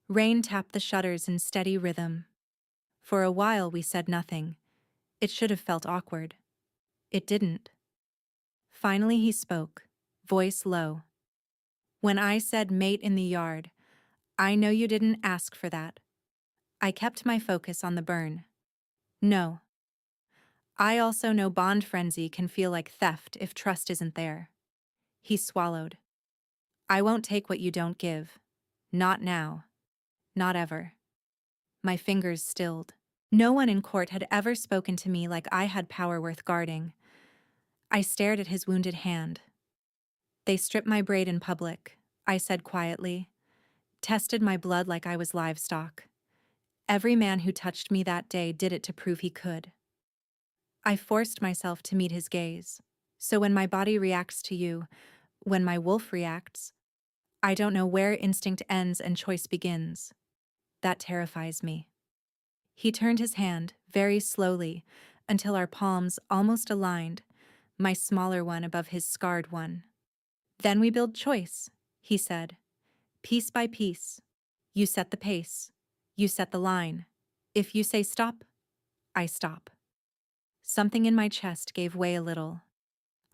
Rain tapped the shutters in steady rhythm. For a while we said nothing. It should have felt awkward. It didn't. Finally he spoke, voice low. When I said mate in the yard, I know you didn't ask for that. I kept my focus on the burn. No. I also know bond frenzy can feel like theft if trust isn't there. He swallowed. I won't take what you don't give. Not now. Not ever. My fingers stilled. No one in court had ever spoken to me like I had power worth guarding. I stared at his wounded hand. They stripped my braid in public, I said quietly. Tested my blood like I was livestock. Every man who touched me that day did it to prove he could. I forced myself to meet his gaze. So when my body reacts to you, when my wolf reacts, I don't know where instinct ends and choice begins. That terrifies me. He turned his hand, very slowly, until our palms almost aligned, my smaller one above his scarred one. Then we build choice, he said, piece by piece. You set the pace. You set the line. If you say stop, I stop. Something in my chest gave way a little.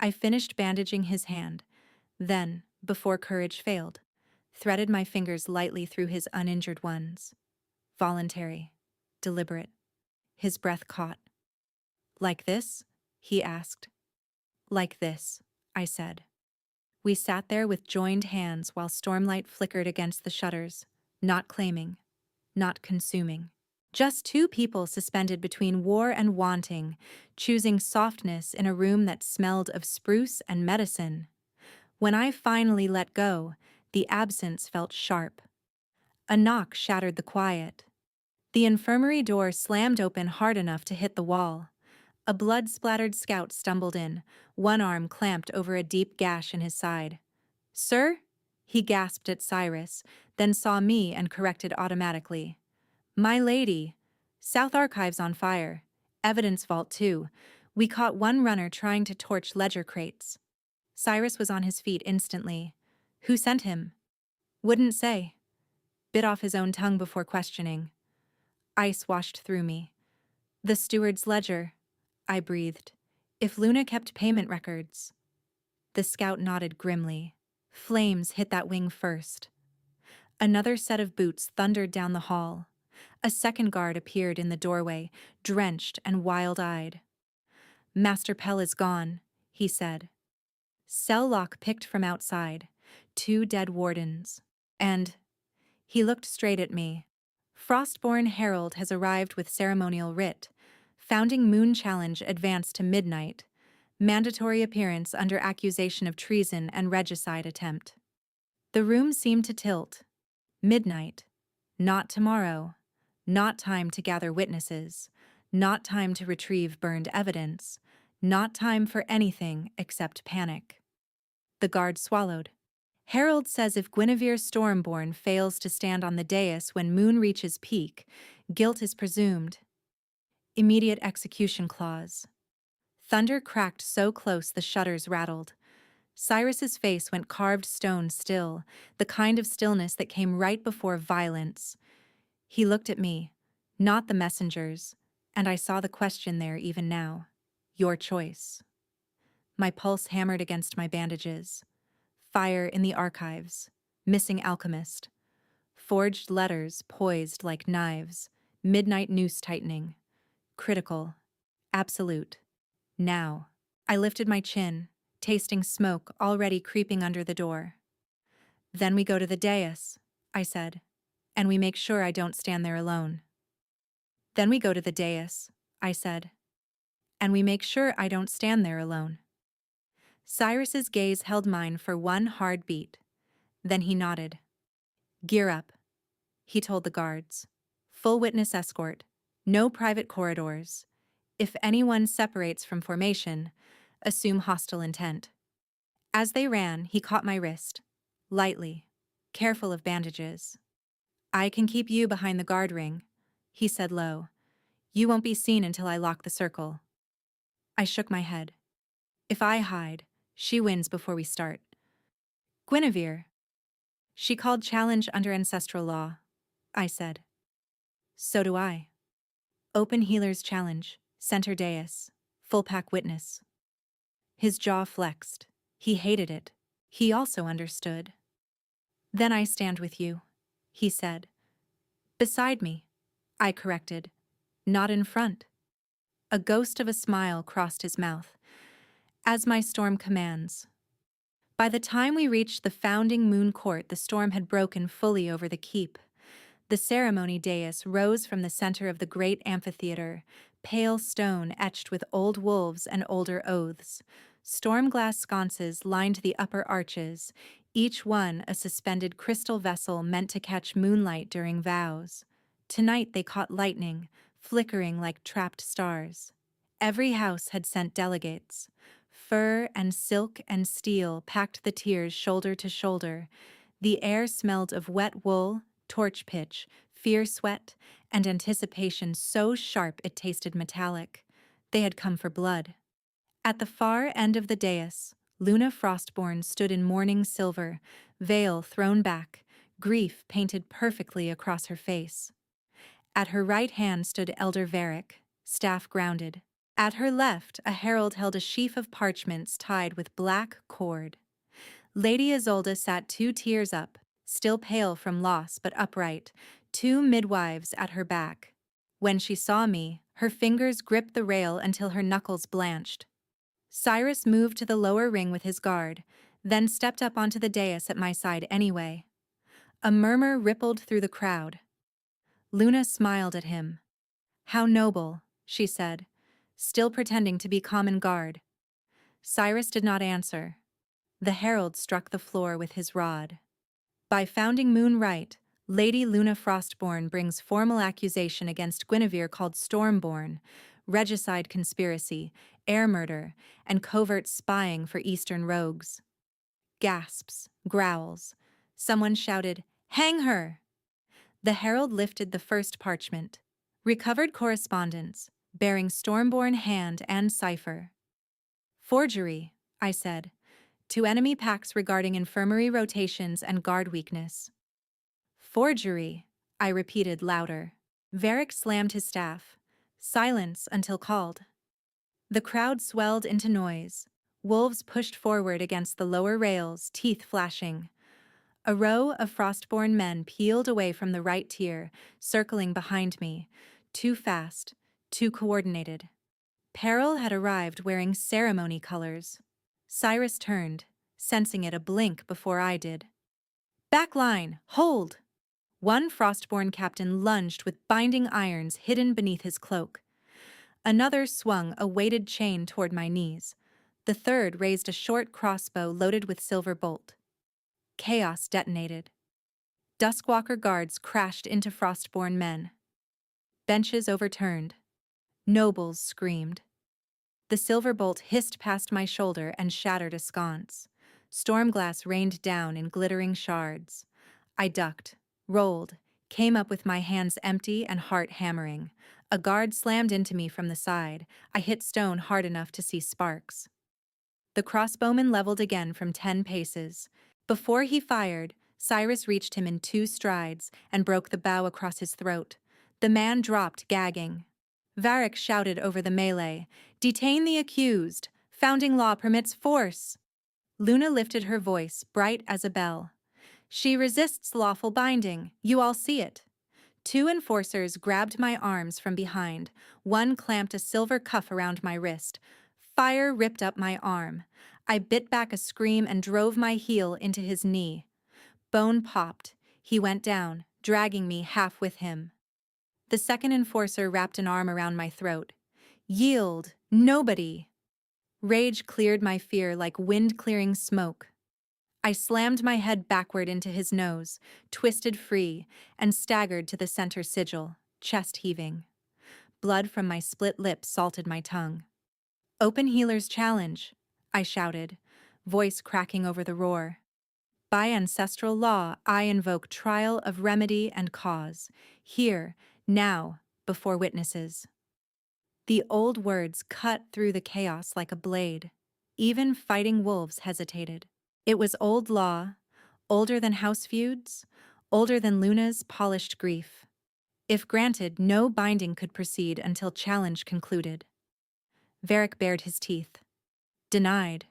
I finished bandaging his hand, then, before courage failed, threaded my fingers lightly through his uninjured ones. Voluntary, deliberate. His breath caught. Like this? He asked. Like this, I said. We sat there with joined hands while stormlight flickered against the shutters, not claiming, not consuming. Just two people suspended between war and wanting, choosing softness in a room that smelled of spruce and medicine. When I finally let go, the absence felt sharp. A knock shattered the quiet. The infirmary door slammed open hard enough to hit the wall. A blood-splattered scout stumbled in, one arm clamped over a deep gash in his side. "Sir?" He gasped at Cyrus, then saw me and corrected automatically. "My lady. South Archives on fire. Evidence vault too. We caught one runner trying to torch ledger crates." Cyrus was on his feet instantly. "Who sent him?" "Wouldn't say." Bit off his own tongue before questioning. Ice washed through me. "The steward's ledger," I breathed. "If Luna kept payment records." The scout nodded grimly. Flames hit that wing first. Another set of boots thundered down the hall. A second guard appeared in the doorway, drenched and wild-eyed. "Master Pell is gone," he said. Cell lock picked from outside. 2 dead wardens. And he looked straight at me. "Frostborn Herald has arrived with ceremonial writ. Founding Moon Challenge advanced to midnight. Mandatory appearance under accusation of treason and regicide attempt." The room seemed to tilt. Midnight. Not tomorrow. Not time to gather witnesses. Not time to retrieve burned evidence. Not time for anything except panic. The guard swallowed. "Herald says if Guinevere Stormborn fails to stand on the dais when Moon reaches peak, guilt is presumed. Immediate execution clause." Thunder cracked so close the shutters rattled. Cyrus's face went carved stone still, the kind of stillness that came right before violence. He looked at me, not the messengers, and I saw the question there even now. Your choice. My pulse hammered against my bandages. Fire in the archives. Missing alchemist. Forged letters poised like knives. Midnight noose tightening. Critical. Absolute. Now. I lifted my chin, tasting smoke already creeping under the door. "Then we go to the dais," I said, "and we make sure I don't stand there alone." "Then we go to the dais," I said, "and we make sure I don't stand there alone." Cyrus's gaze held mine for one hard beat. Then he nodded. "Gear up," he told the guards. "Full witness escort. No private corridors. If anyone separates from formation, assume hostile intent." As they ran, he caught my wrist. Lightly. Careful of bandages. "I can keep you behind the guard ring," he said low. "You won't be seen until I lock the circle." I shook my head. "If I hide, she wins before we start." "Guinevere." "She called challenge under ancestral law," I said. "So do I." Open healer's challenge. Center dais. Full pack witness. His jaw flexed. He hated it. He also understood. "Then I stand with you," he said. "Beside me," I corrected. "Not in front." A ghost of a smile crossed his mouth. "As my storm commands." By the time we reached the founding moon court, the storm had broken fully over the keep. The ceremony dais rose from the center of the great amphitheater, pale stone etched with old wolves and older oaths. Storm-glass sconces lined the upper arches, each one a suspended crystal vessel meant to catch moonlight during vows. Tonight they caught lightning, flickering like trapped stars. Every house had sent delegates. Fur and silk and steel packed the tiers shoulder to shoulder. The air smelled of wet wool, torch pitch, fierce sweat, and anticipation so sharp it tasted metallic. They had come for blood. At the far end of the dais, Luna Frostborn stood in mourning silver, veil thrown back, grief painted perfectly across her face. At her right hand stood Elder Varric, staff grounded. At her left, a herald held a sheaf of parchments tied with black cord. Lady Isolde sat 2 tiers up, still pale from loss but upright, 2 midwives at her back. When she saw me, her fingers gripped the rail until her knuckles blanched. Cyrus moved to the lower ring with his guard, then stepped up onto the dais at my side anyway. A murmur rippled through the crowd. Luna smiled at him. "How noble," she said, still pretending to be common guard. Cyrus did not answer. The herald struck the floor with his rod. "By founding moon right, Lady Luna Frostborn brings formal accusation against Guinevere called Stormborn, regicide conspiracy, air murder, and covert spying for Eastern rogues." Gasps, growls. Someone shouted, "Hang her!" The herald lifted the first parchment. Recovered correspondence, bearing Stormborn hand and cipher. "Forgery," I said, "to enemy packs regarding infirmary rotations and guard weakness." "Forgery," I repeated louder. Varric slammed his staff. "Silence until called." The crowd swelled into noise. Wolves pushed forward against the lower rails, teeth flashing. A row of Frostborn men peeled away from the right tier, circling behind me. Too fast, too coordinated. Peril had arrived wearing ceremony colors. Cyrus turned, sensing it a blink before I did. "Back line! Hold!" One Frostborn captain lunged with binding irons hidden beneath his cloak. Another swung a weighted chain toward my knees. The third raised a short crossbow loaded with silver bolt. Chaos detonated. Duskwalker guards crashed into Frostborn men. Benches overturned. Nobles screamed. The silver bolt hissed past my shoulder and shattered a sconce. Stormglass rained down in glittering shards. I ducked, rolled, came up with my hands empty and heart hammering. A guard slammed into me from the side. I hit stone hard enough to see sparks. The crossbowman leveled again from 10 paces. Before he fired, Cyrus reached him in 2 strides and broke the bow across his throat. The man dropped, gagging. Varric shouted over the melee, "Detain the accused! Founding law permits force!" Luna lifted her voice, bright as a bell. "She resists lawful binding. You all see it." 2 enforcers grabbed my arms from behind. One clamped a silver cuff around my wrist. Fire ripped up my arm. I bit back a scream and drove my heel into his knee. Bone popped. He went down, dragging me half with him. The second enforcer wrapped an arm around my throat. "Yield! Nobody!" Rage cleared my fear like wind-clearing smoke. I slammed my head backward into his nose, twisted free, and staggered to the center sigil, chest heaving. Blood from my split lip salted my tongue. "Open Healer's challenge," I shouted, voice cracking over the roar. "By ancestral law, I invoke trial of remedy and cause, here, now, before witnesses." The old words cut through the chaos like a blade. Even fighting wolves hesitated. It was old law, older than house feuds, older than Luna's polished grief. If granted, no binding could proceed until challenge concluded. Varric bared his teeth. "Denied."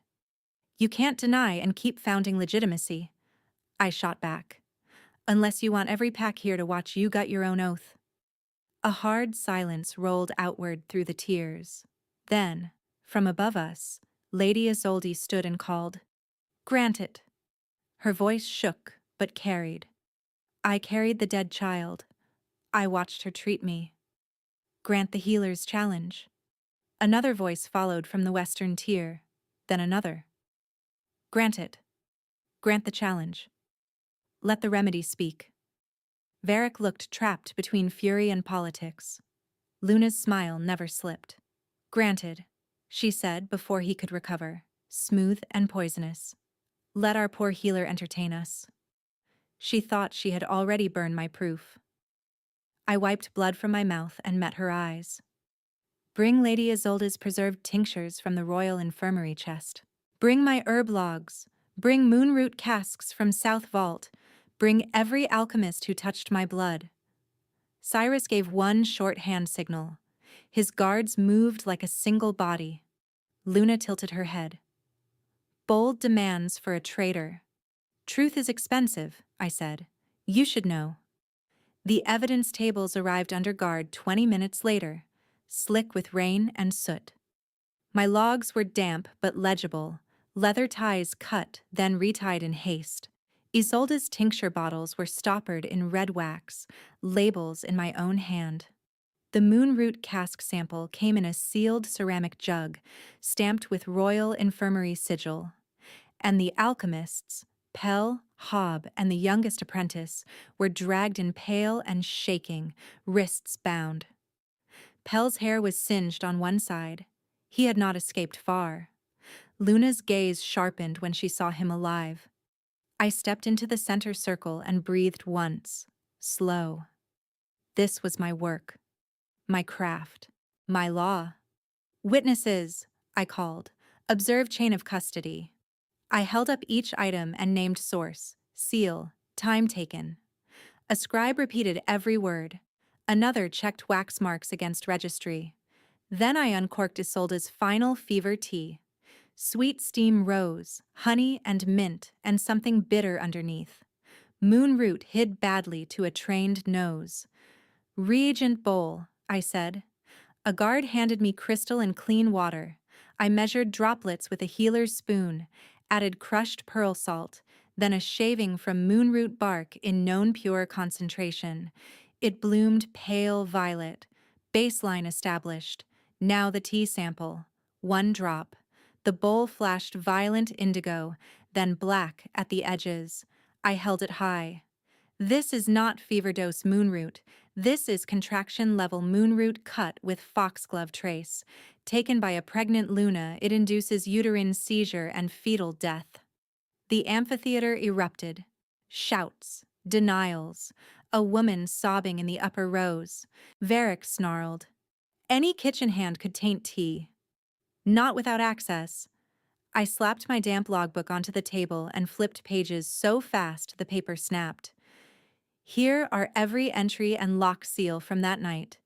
"You can't deny and keep founding legitimacy," I shot back. "Unless you want every pack here to watch you gut your own oath." A hard silence rolled outward through the tiers. Then, from above us, Lady Isolde stood and called, "Grant it." Her voice shook, but carried. I carried the dead child. I watched her treat me. "Grant the healer's challenge." Another voice followed from the western tier, then another. "Grant it. Grant the challenge. Let the remedy speak." Varric looked trapped between fury and politics. Luna's smile never slipped. "Granted," she said before he could recover. smooth and poisonous. Let our poor healer entertain us. She thought she had already burned my proof. I wiped blood from my mouth and met her eyes. Bring Lady Isolde's preserved tinctures from the royal infirmary chest. Bring my herb logs. Bring moonroot casks from South Vault. Bring every alchemist who touched my blood. Cyrus gave one short hand signal. His guards moved like a single body. Luna tilted her head. Bold demands for a traitor. Truth is expensive, I said. You should know. The evidence tables arrived under guard 20 minutes later, slick with rain and soot. My logs were damp but legible, leather ties cut, then retied in haste. Isolde's tincture bottles were stoppered in red wax, labels in my own hand. The moonroot cask sample came in a sealed ceramic jug, stamped with Royal Infirmary sigil. And the alchemists, Pell, Hob, and the youngest apprentice, were dragged in pale and shaking, wrists bound. Pell's hair was singed on one side. He had not escaped far. Luna's gaze sharpened when she saw him alive. I stepped into the center circle and breathed once, slow. This was my work, my craft, my law. Witnesses, I called. Observe chain of custody. I held up each item and named source, seal, time taken. A scribe repeated every word. Another checked wax marks against registry. Then I uncorked Isolde's final fever tea. Sweet steam rose, honey and mint, and something bitter underneath. Moonroot hid badly to a trained nose. Reagent bowl, I said. A guard handed me crystal and clean water. I measured droplets with a healer's spoon, added crushed pearl salt, then a shaving from moonroot bark in known pure concentration. It bloomed pale violet. Baseline established. Now the tea sample. 1 drop. The bowl flashed violent indigo, then black at the edges. I held it high. This is not fever dose moonroot. This is contraction-level moonroot cut with foxglove trace. Taken by a pregnant Luna, it induces uterine seizure and fetal death. The amphitheater erupted. Shouts, denials, a woman sobbing in the upper rows. Varric snarled. Any kitchen hand could taint tea. Not without access. I slapped my damp logbook onto the table and flipped pages so fast the paper snapped. Here are every entry and lock seal from that night.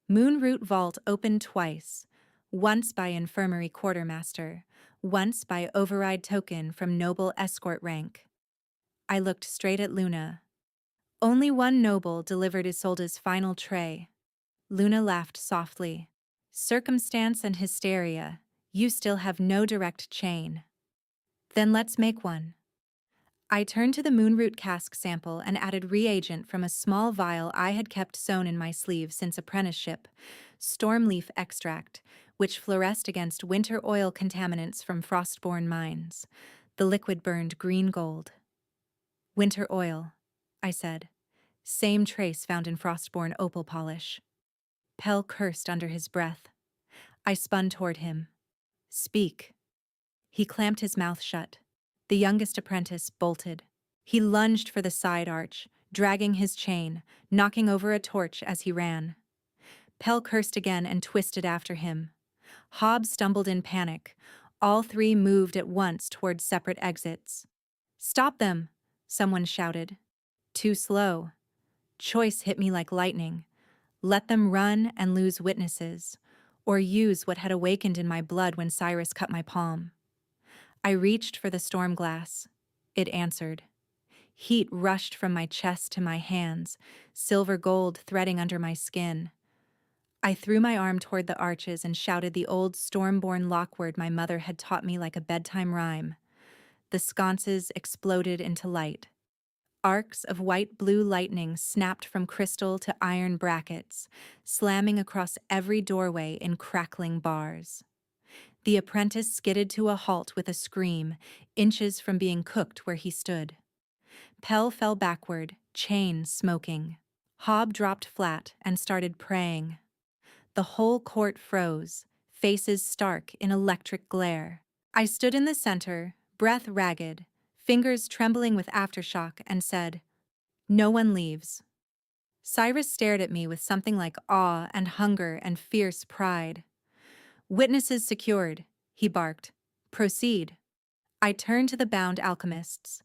Moonroot Vault opened twice, once by infirmary quartermaster, once by override token from noble escort rank. I looked straight at Luna. Only one noble delivered Isolde's final tray. Luna laughed softly. Circumstance and hysteria, you still have no direct chain. Then let's make one. I turned to the moonroot cask sample and added reagent from a small vial I had kept sewn in my sleeve since apprenticeship, stormleaf extract, which fluoresced against winter oil contaminants from frostborn mines. The liquid burned green gold. Winter oil, I said. Same trace found in frostborn opal polish. Pell cursed under his breath. I spun toward him. Speak. He clamped his mouth shut. The youngest apprentice bolted. He lunged for the side arch, dragging his chain, knocking over a torch as he ran. Pell cursed again and twisted after him. Hob stumbled in panic. All three moved at once toward separate exits. Stop them, someone shouted. Too slow. Choice hit me like lightning. Let them run and lose witnesses, or use what had awakened in my blood when Cyrus cut my palm. I reached for the storm glass. It answered. Heat rushed from my chest to my hands, silver gold threading under my skin. I threw my arm toward the arches and shouted the old storm-born lock-word my mother had taught me like a bedtime rhyme. The sconces exploded into light. Arcs of white-blue lightning snapped from crystal to iron brackets, slamming across every doorway in crackling bars. The apprentice skidded to a halt with a scream, inches from being cooked where he stood. Pell fell backward, chain smoking. Hob dropped flat and started praying. The whole court froze, faces stark in electric glare. I stood in the center, breath ragged, fingers trembling with aftershock, and said, "No one leaves." Cyrus stared at me with something like awe and hunger and fierce pride. "Witnesses secured," he barked. "Proceed." I turned to the bound alchemists.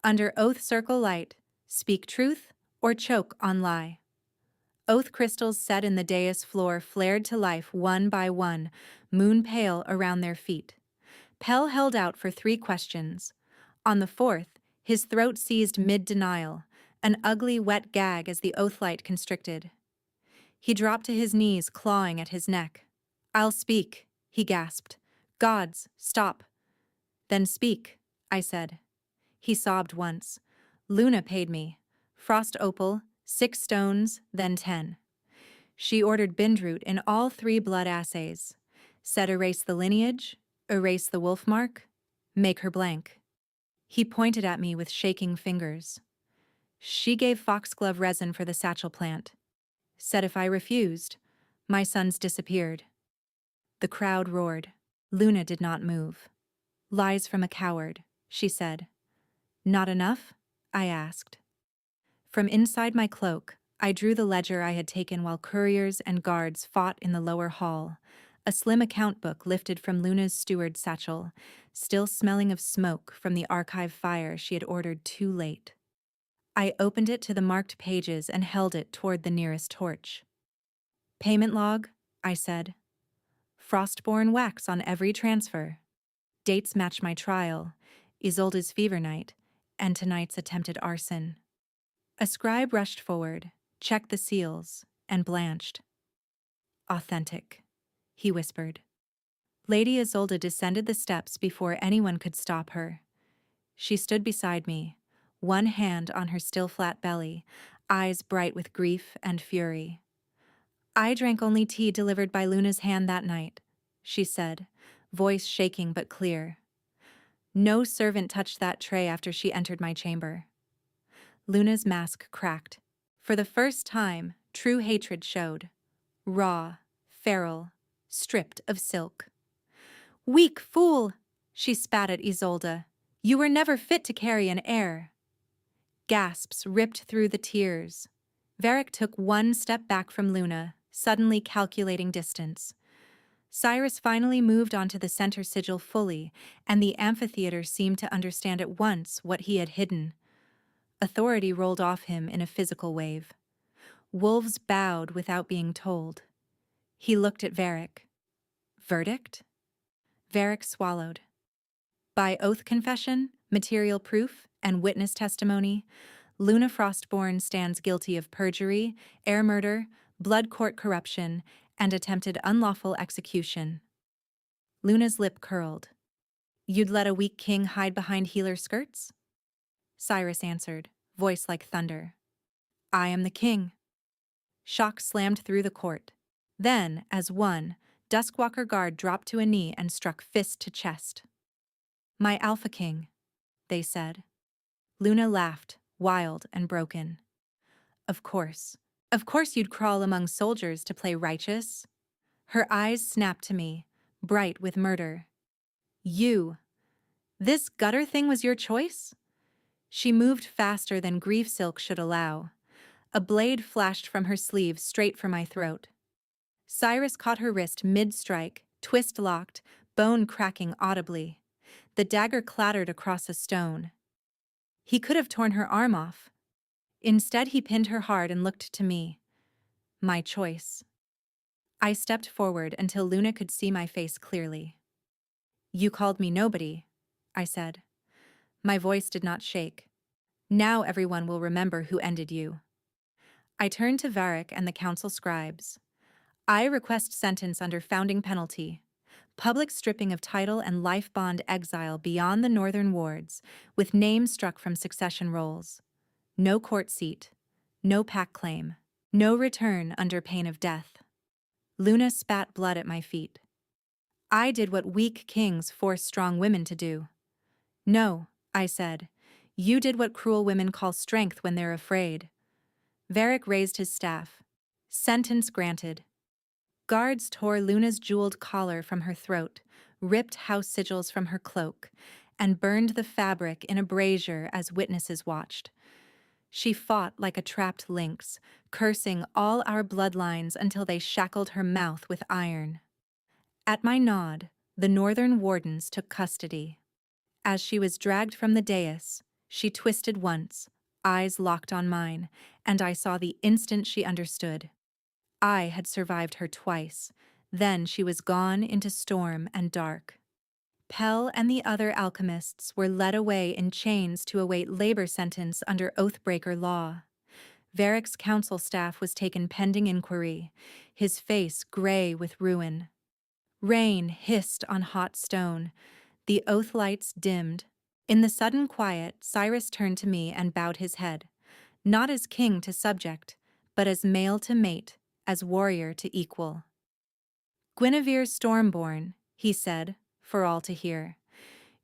"Under oath, circle light, speak truth or choke on lie." Oath crystals set in the dais floor flared to life one by one, moon pale around their feet. Pell held out for 3 questions. On the 4th, his throat seized mid-denial, an ugly, wet gag as the oath light constricted. He dropped to his knees, clawing at his neck. "I'll speak," he gasped. "Gods, stop." "Then speak," I said. He sobbed once. "Luna paid me. Frost opal, 6 stones, then 10. She ordered Bindroot in all 3 blood assays. Said erase the lineage, erase the wolf mark, make her blank." He pointed at me with shaking fingers. "She gave foxglove resin for the satchel plant. Said if I refused, my sons disappeared." The crowd roared. Luna did not move. "Lies from a coward," she said. "Not enough?" I asked. From inside my cloak, I drew the ledger I had taken while couriers and guards fought in the lower hall, a slim account book lifted from Luna's steward satchel, still smelling of smoke from the archive fire she had ordered too late. I opened it to the marked pages and held it toward the nearest torch. "Payment log," I said. "Frostborn wax on every transfer. Dates match my trial, Isolde's fever night, and tonight's attempted arson." A scribe rushed forward, checked the seals, and blanched. "Authentic," he whispered. Lady Isolde descended the steps before anyone could stop her. She stood beside me, one hand on her still flat belly, eyes bright with grief and fury. "I drank only tea delivered by Luna's hand that night," she said, voice shaking but clear. "No servant touched that tray after she entered my chamber." Luna's mask cracked. For the first time, true hatred showed. Raw, feral, stripped of silk. "Weak fool!" she spat at Isolde. "You were never fit to carry an heir." Gasps ripped through the tears. Varric took one step back from Luna, suddenly calculating distance. Cyrus finally moved onto the center sigil fully, and the amphitheater seemed to understand at once what he had hidden. Authority rolled off him in a physical wave. Wolves bowed without being told. He looked at Varric. "Verdict?" Varric swallowed. "By oath confession, material proof, and witness testimony, Luna Frostborn stands guilty of perjury, heir murder, blood court corruption, and attempted unlawful execution." Luna's lip curled. "You'd let a weak king hide behind healer skirts?" Cyrus answered, voice like thunder. "I am the king." Shock slammed through the court. Then, as one, Duskwalker guard dropped to a knee and struck fist to chest. "My Alpha King," they said. Luna laughed, wild and broken. Of course you'd crawl among soldiers to play righteous." Her eyes snapped to me, bright with murder. "You. This gutter thing was your choice?" She moved faster than grief silk should allow. A blade flashed from her sleeve straight for my throat. Cyrus caught her wrist mid-strike, twist locked, bone cracking audibly. The dagger clattered across a stone. He could have torn her arm off. Instead, he pinned her hard and looked to me. My choice. I stepped forward until Luna could see my face clearly. "You called me nobody," I said. My voice did not shake. "Now everyone will remember who ended you." I turned to Varric and the council scribes. "I request sentence under founding penalty. Public stripping of title and life bond exile beyond the northern wards, with names struck from succession rolls. No court seat, no pack claim, no return under pain of death." Luna spat blood at my feet. "I did what weak kings force strong women to do." "No," I said. "You did what cruel women call strength when they're afraid." Varric raised his staff. "Sentence granted." Guards tore Luna's jeweled collar from her throat, ripped house sigils from her cloak, and burned the fabric in a brazier as witnesses watched. She fought like a trapped lynx, cursing all our bloodlines until they shackled her mouth with iron. At my nod, the northern wardens took custody. As she was dragged from the dais, she twisted once, eyes locked on mine, and I saw the instant she understood. I had survived her twice. Then she was gone into storm and dark. Pell and the other alchemists were led away in chains to await labor sentence under Oathbreaker law. Varric's council staff was taken pending inquiry, his face gray with ruin. Rain hissed on hot stone. The oath lights dimmed. In the sudden quiet, Cyrus turned to me and bowed his head, not as king to subject, but as male to mate, as warrior to equal. "Guinevere Stormborn," he said, for all to hear.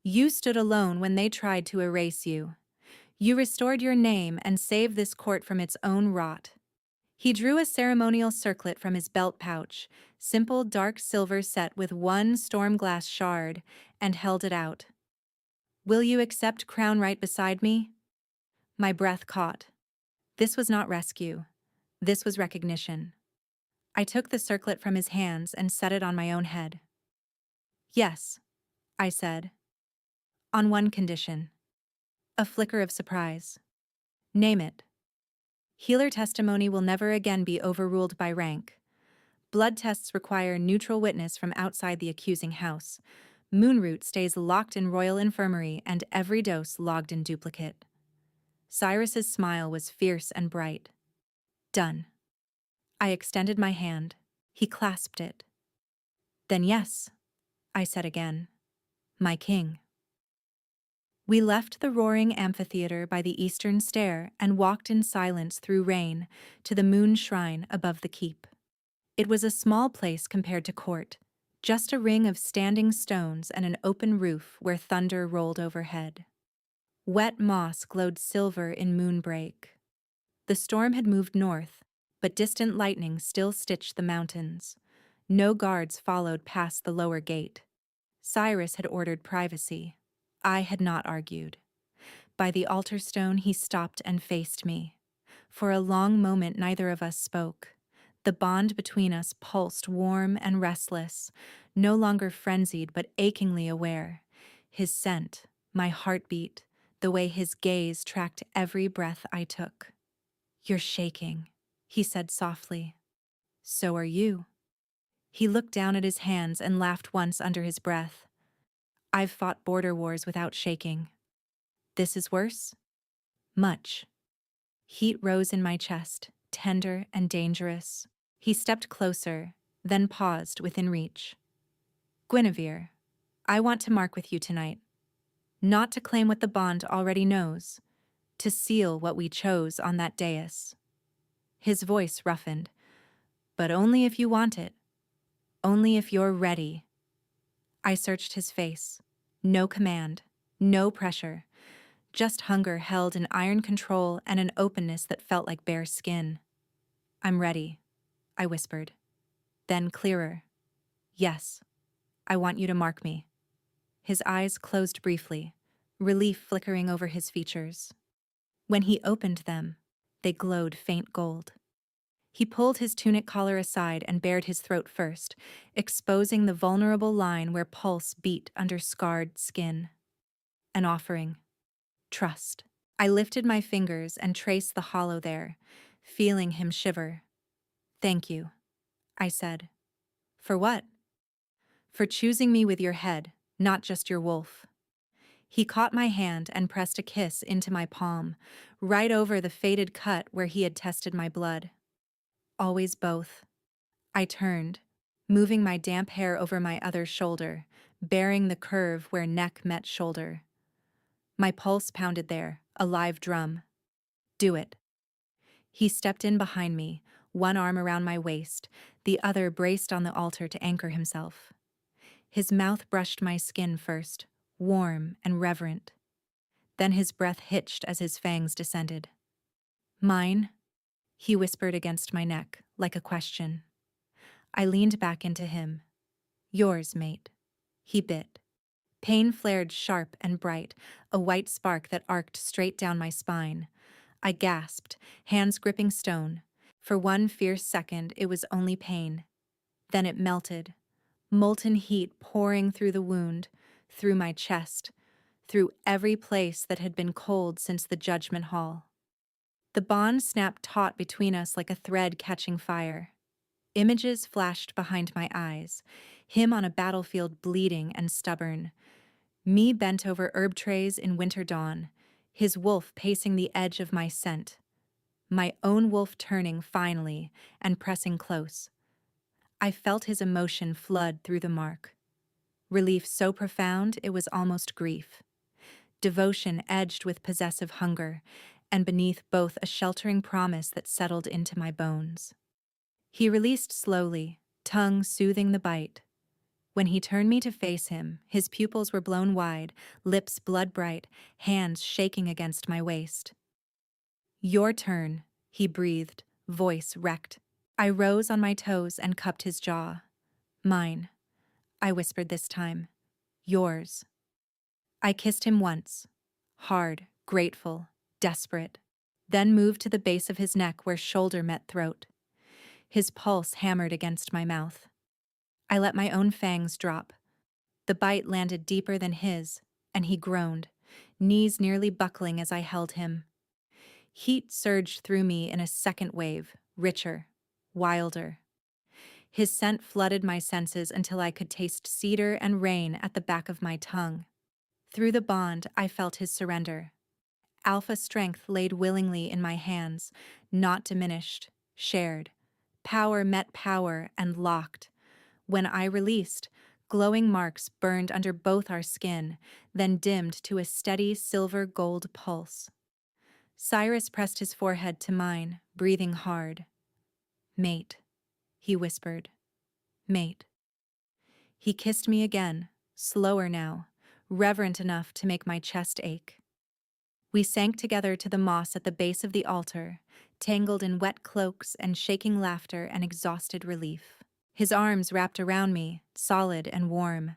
"You stood alone when they tried to erase you. You restored your name and saved this court from its own rot." He drew a ceremonial circlet from his belt pouch, simple dark silver set with one storm-glass shard, and held it out. "Will you accept crown right beside me?" My breath caught. This was not rescue. This was recognition. I took the circlet from his hands and set it on my own head. "Yes," I said. "On one condition." A flicker of surprise. "Name it." "Healer testimony will never again be overruled by rank. Blood tests require neutral witness from outside the accusing house. Moonroot stays locked in Royal Infirmary and every dose logged in duplicate." Cyrus's smile was fierce and bright. "Done." I extended my hand. He clasped it. "Then yes," I said again. "My king." We left the roaring amphitheater by the eastern stair and walked in silence through rain to the moon shrine above the keep. It was a small place compared to court, just a ring of standing stones and an open roof where thunder rolled overhead. Wet moss glowed silver in moonbreak. The storm had moved north, but distant lightning still stitched the mountains. No guards followed past the lower gate. Cyrus had ordered privacy. I had not argued. By the altar stone he stopped and faced me. For a long moment neither of us spoke. The bond between us pulsed warm and restless, no longer frenzied but achingly aware. His scent, my heartbeat, the way his gaze tracked every breath I took. "You're shaking," he said softly. "So are you." He looked down at his hands and laughed once under his breath. "I've fought border wars without shaking." "This is worse?" "Much." Heat rose in my chest, tender and dangerous. He stepped closer, then paused within reach. "Guinevere, I want to mark with you tonight. Not to claim what the bond already knows, to seal what we chose on that dais." His voice roughened. "But only if you want it. Only if you're ready." I searched his face. No command, no pressure. Just hunger held in iron control and an openness that felt like bare skin. "I'm ready," I whispered. Then clearer. "Yes, I want you to mark me." His eyes closed briefly, relief flickering over his features. When he opened them, they glowed faint gold. He pulled his tunic collar aside and bared his throat first, exposing the vulnerable line where pulse beat under scarred skin. An offering. Trust. I lifted my fingers and traced the hollow there, feeling him shiver. "Thank you," I said. "For what?" "For choosing me with your head, not just your wolf." He caught my hand and pressed a kiss into my palm, right over the faded cut where he had tested my blood. "Always both." I turned, moving my damp hair over my other shoulder, baring the curve where neck met shoulder. My pulse pounded there, a live drum. "Do it." He stepped in behind me, one arm around my waist, the other braced on the altar to anchor himself. His mouth brushed my skin first, warm and reverent. Then his breath hitched as his fangs descended. "Mine?" he whispered against my neck, like a question. I leaned back into him. "Yours, mate." He bit. Pain flared sharp and bright, a white spark that arced straight down my spine. I gasped, hands gripping stone. For one fierce second, it was only pain. Then it melted, molten heat pouring through the wound, through my chest, through every place that had been cold since the judgment hall. The bond snapped taut between us like a thread catching fire. Images flashed behind my eyes, him on a battlefield bleeding and stubborn, me bent over herb trays in winter dawn, his wolf pacing the edge of my scent, my own wolf turning finally and pressing close. I felt his emotion flood through the mark. Relief so profound it was almost grief. Devotion edged with possessive hunger, and beneath both a sheltering promise that settled into my bones. He released slowly, tongue soothing the bite. When he turned me to face him, his pupils were blown wide, lips blood-bright, hands shaking against my waist. "Your turn," he breathed, voice wrecked. I rose on my toes and cupped his jaw. "Mine," I whispered this time. "Yours." I kissed him once, hard, grateful, desperate, then moved to the base of his neck where shoulder met throat. His pulse hammered against my mouth. I let my own fangs drop. The bite landed deeper than his, and he groaned, knees nearly buckling as I held him. Heat surged through me in a second wave, richer, wilder. His scent flooded my senses until I could taste cedar and rain at the back of my tongue. Through the bond, I felt his surrender. Alpha strength laid willingly in my hands, not diminished, shared. Power met power and locked. When I released, glowing marks burned under both our skin, then dimmed to a steady silver-gold pulse. Cyrus pressed his forehead to mine, breathing hard. "Mate," he whispered. "Mate." He kissed me again, slower now, reverent enough to make my chest ache. We sank together to the moss at the base of the altar, tangled in wet cloaks and shaking laughter and exhausted relief. His arms wrapped around me, solid and warm.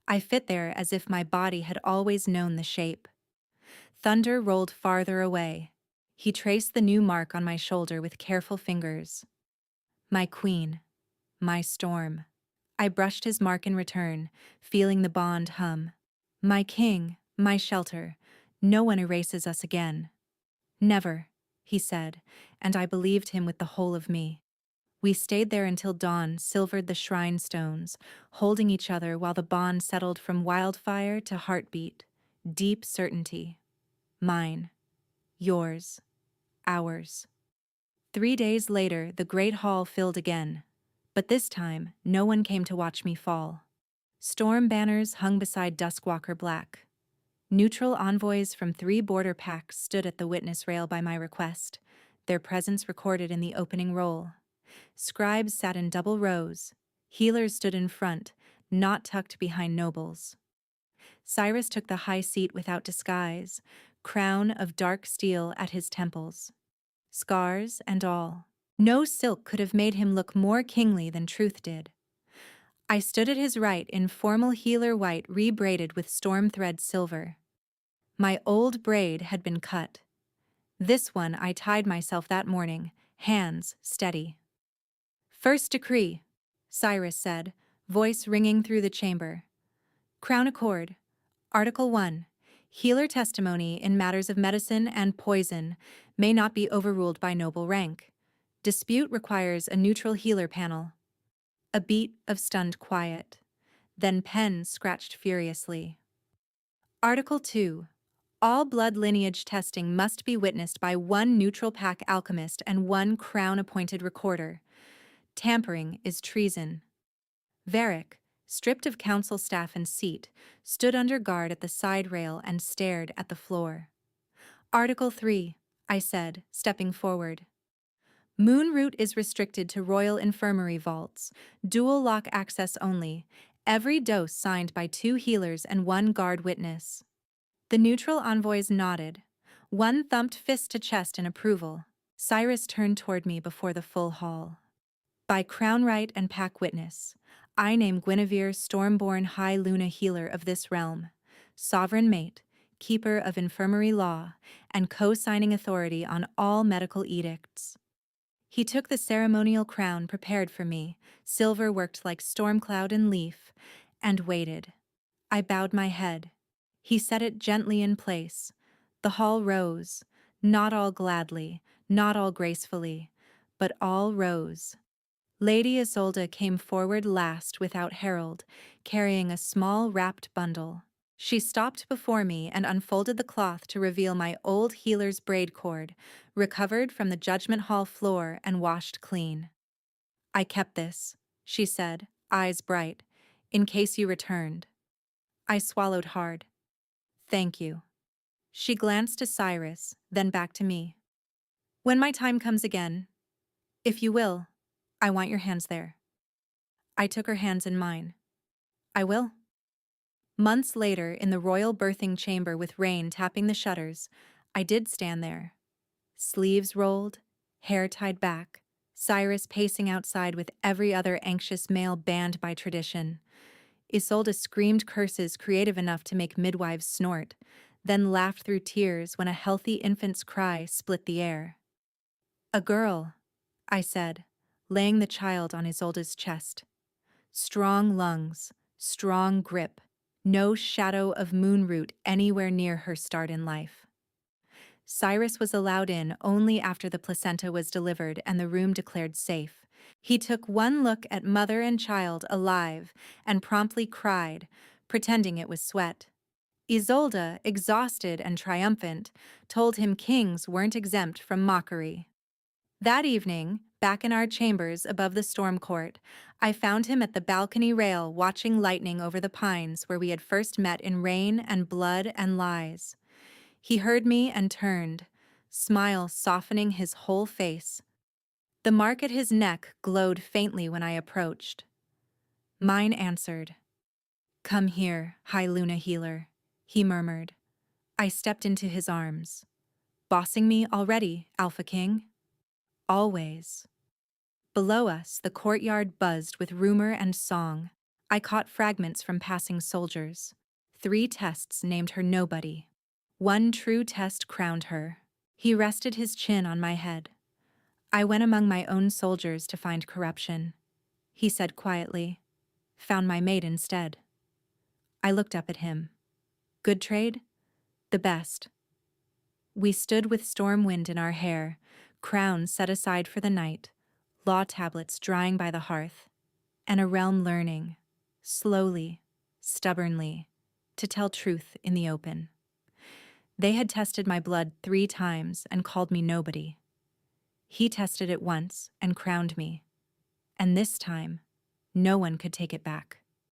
I fit there as if my body had always known the shape. Thunder rolled farther away. He traced the new mark on my shoulder with careful fingers. My queen, my storm. I brushed his mark in return, feeling the bond hum. My king, my shelter. No one erases us again. "Never," he said, and I believed him with the whole of me. We stayed there until dawn silvered the shrine stones, holding each other while the bond settled from wildfire to heartbeat, deep certainty. Mine, yours, ours. 3 days later, the great hall filled again, but this time no one came to watch me fall. Storm banners hung beside Duskwalker Black. Neutral envoys from 3 border packs stood at the witness rail by my request, their presence recorded in the opening roll. Scribes sat in double rows. Healers stood in front, not tucked behind nobles. Cyrus took the high seat without disguise, crown of dark steel at his temples. Scars and all. No silk could have made him look more kingly than truth did. I stood at his right in formal healer white re-braided with storm thread silver. My old braid had been cut. This one I tied myself that morning, hands steady. "First decree," Cyrus said, voice ringing through the chamber. "Crown Accord. Article 1. Healer testimony in matters of medicine and poison may not be overruled by noble rank. Dispute requires a neutral healer panel." A beat of stunned quiet. Then pen scratched furiously. Article 2. All blood lineage testing must be witnessed by 1 neutral pack alchemist and 1 crown-appointed recorder. Tampering is treason. Varric, stripped of council staff and seat, stood under guard at the side rail and stared at the floor. "Article 3, I said, stepping forward. "Moonroot is restricted to Royal Infirmary vaults, dual lock access only, every dose signed by 2 healers and 1 guard witness." The neutral envoys nodded. One thumped fist to chest in approval. Cyrus turned toward me before the full hall. "By crown right and pack witness, I name Guinevere Stormborn High Luna Healer of this realm, sovereign mate, keeper of infirmary law, and co-signing authority on all medical edicts. He took the ceremonial crown prepared for me, silver worked like storm cloud and leaf, and waited. I bowed my head. He set it gently in place. The hall rose, not all gladly, not all gracefully, but all rose. Lady Isolde came forward last without herald, carrying a small wrapped bundle. She stopped before me and unfolded the cloth to reveal my old healer's braid cord, recovered from the judgment hall floor and washed clean. "I kept this," she said, eyes bright, "in case you returned." I swallowed hard. "Thank you." She glanced to Cyrus, then back to me. "When my time comes again, if you will, I want your hands there." I took her hands in mine. "I will." Months later, in the royal birthing chamber with rain tapping the shutters, I did stand there. Sleeves rolled, hair tied back, Cyrus pacing outside with every other anxious male banned by tradition. Isolde screamed curses creative enough to make midwives snort, then laughed through tears when a healthy infant's cry split the air. "A girl," I said, laying the child on Isolde's chest. Strong lungs, strong grip, no shadow of moonroot anywhere near her start in life. Cyrus was allowed in only after the placenta was delivered and the room declared safe. He took one look at mother and child alive and promptly cried, pretending it was sweat. Isolde, exhausted and triumphant, told him kings weren't exempt from mockery. That evening, back in our chambers above the storm court, I found him at the balcony rail watching lightning over the pines where we had first met in rain and blood and lies. He heard me and turned, smile softening his whole face. The mark at his neck glowed faintly when I approached. Mine answered. "Come here, High Luna Healer," he murmured. I stepped into his arms. "Bossing me already, Alpha King?" "Always." Below us, the courtyard buzzed with rumor and song. I caught fragments from passing soldiers. 3 tests named her nobody. 1 true test crowned her. He rested his chin on my head. "I went among my own soldiers to find corruption," he said quietly. "Found my mate instead." I looked up at him. "Good trade?" "The best." We stood with storm wind in our hair, crowns set aside for the night, law tablets drying by the hearth, and a realm learning, slowly, stubbornly, to tell truth in the open. They had tested my blood 3 times and called me nobody. He tested it once and crowned me. And this time, no one could take it back.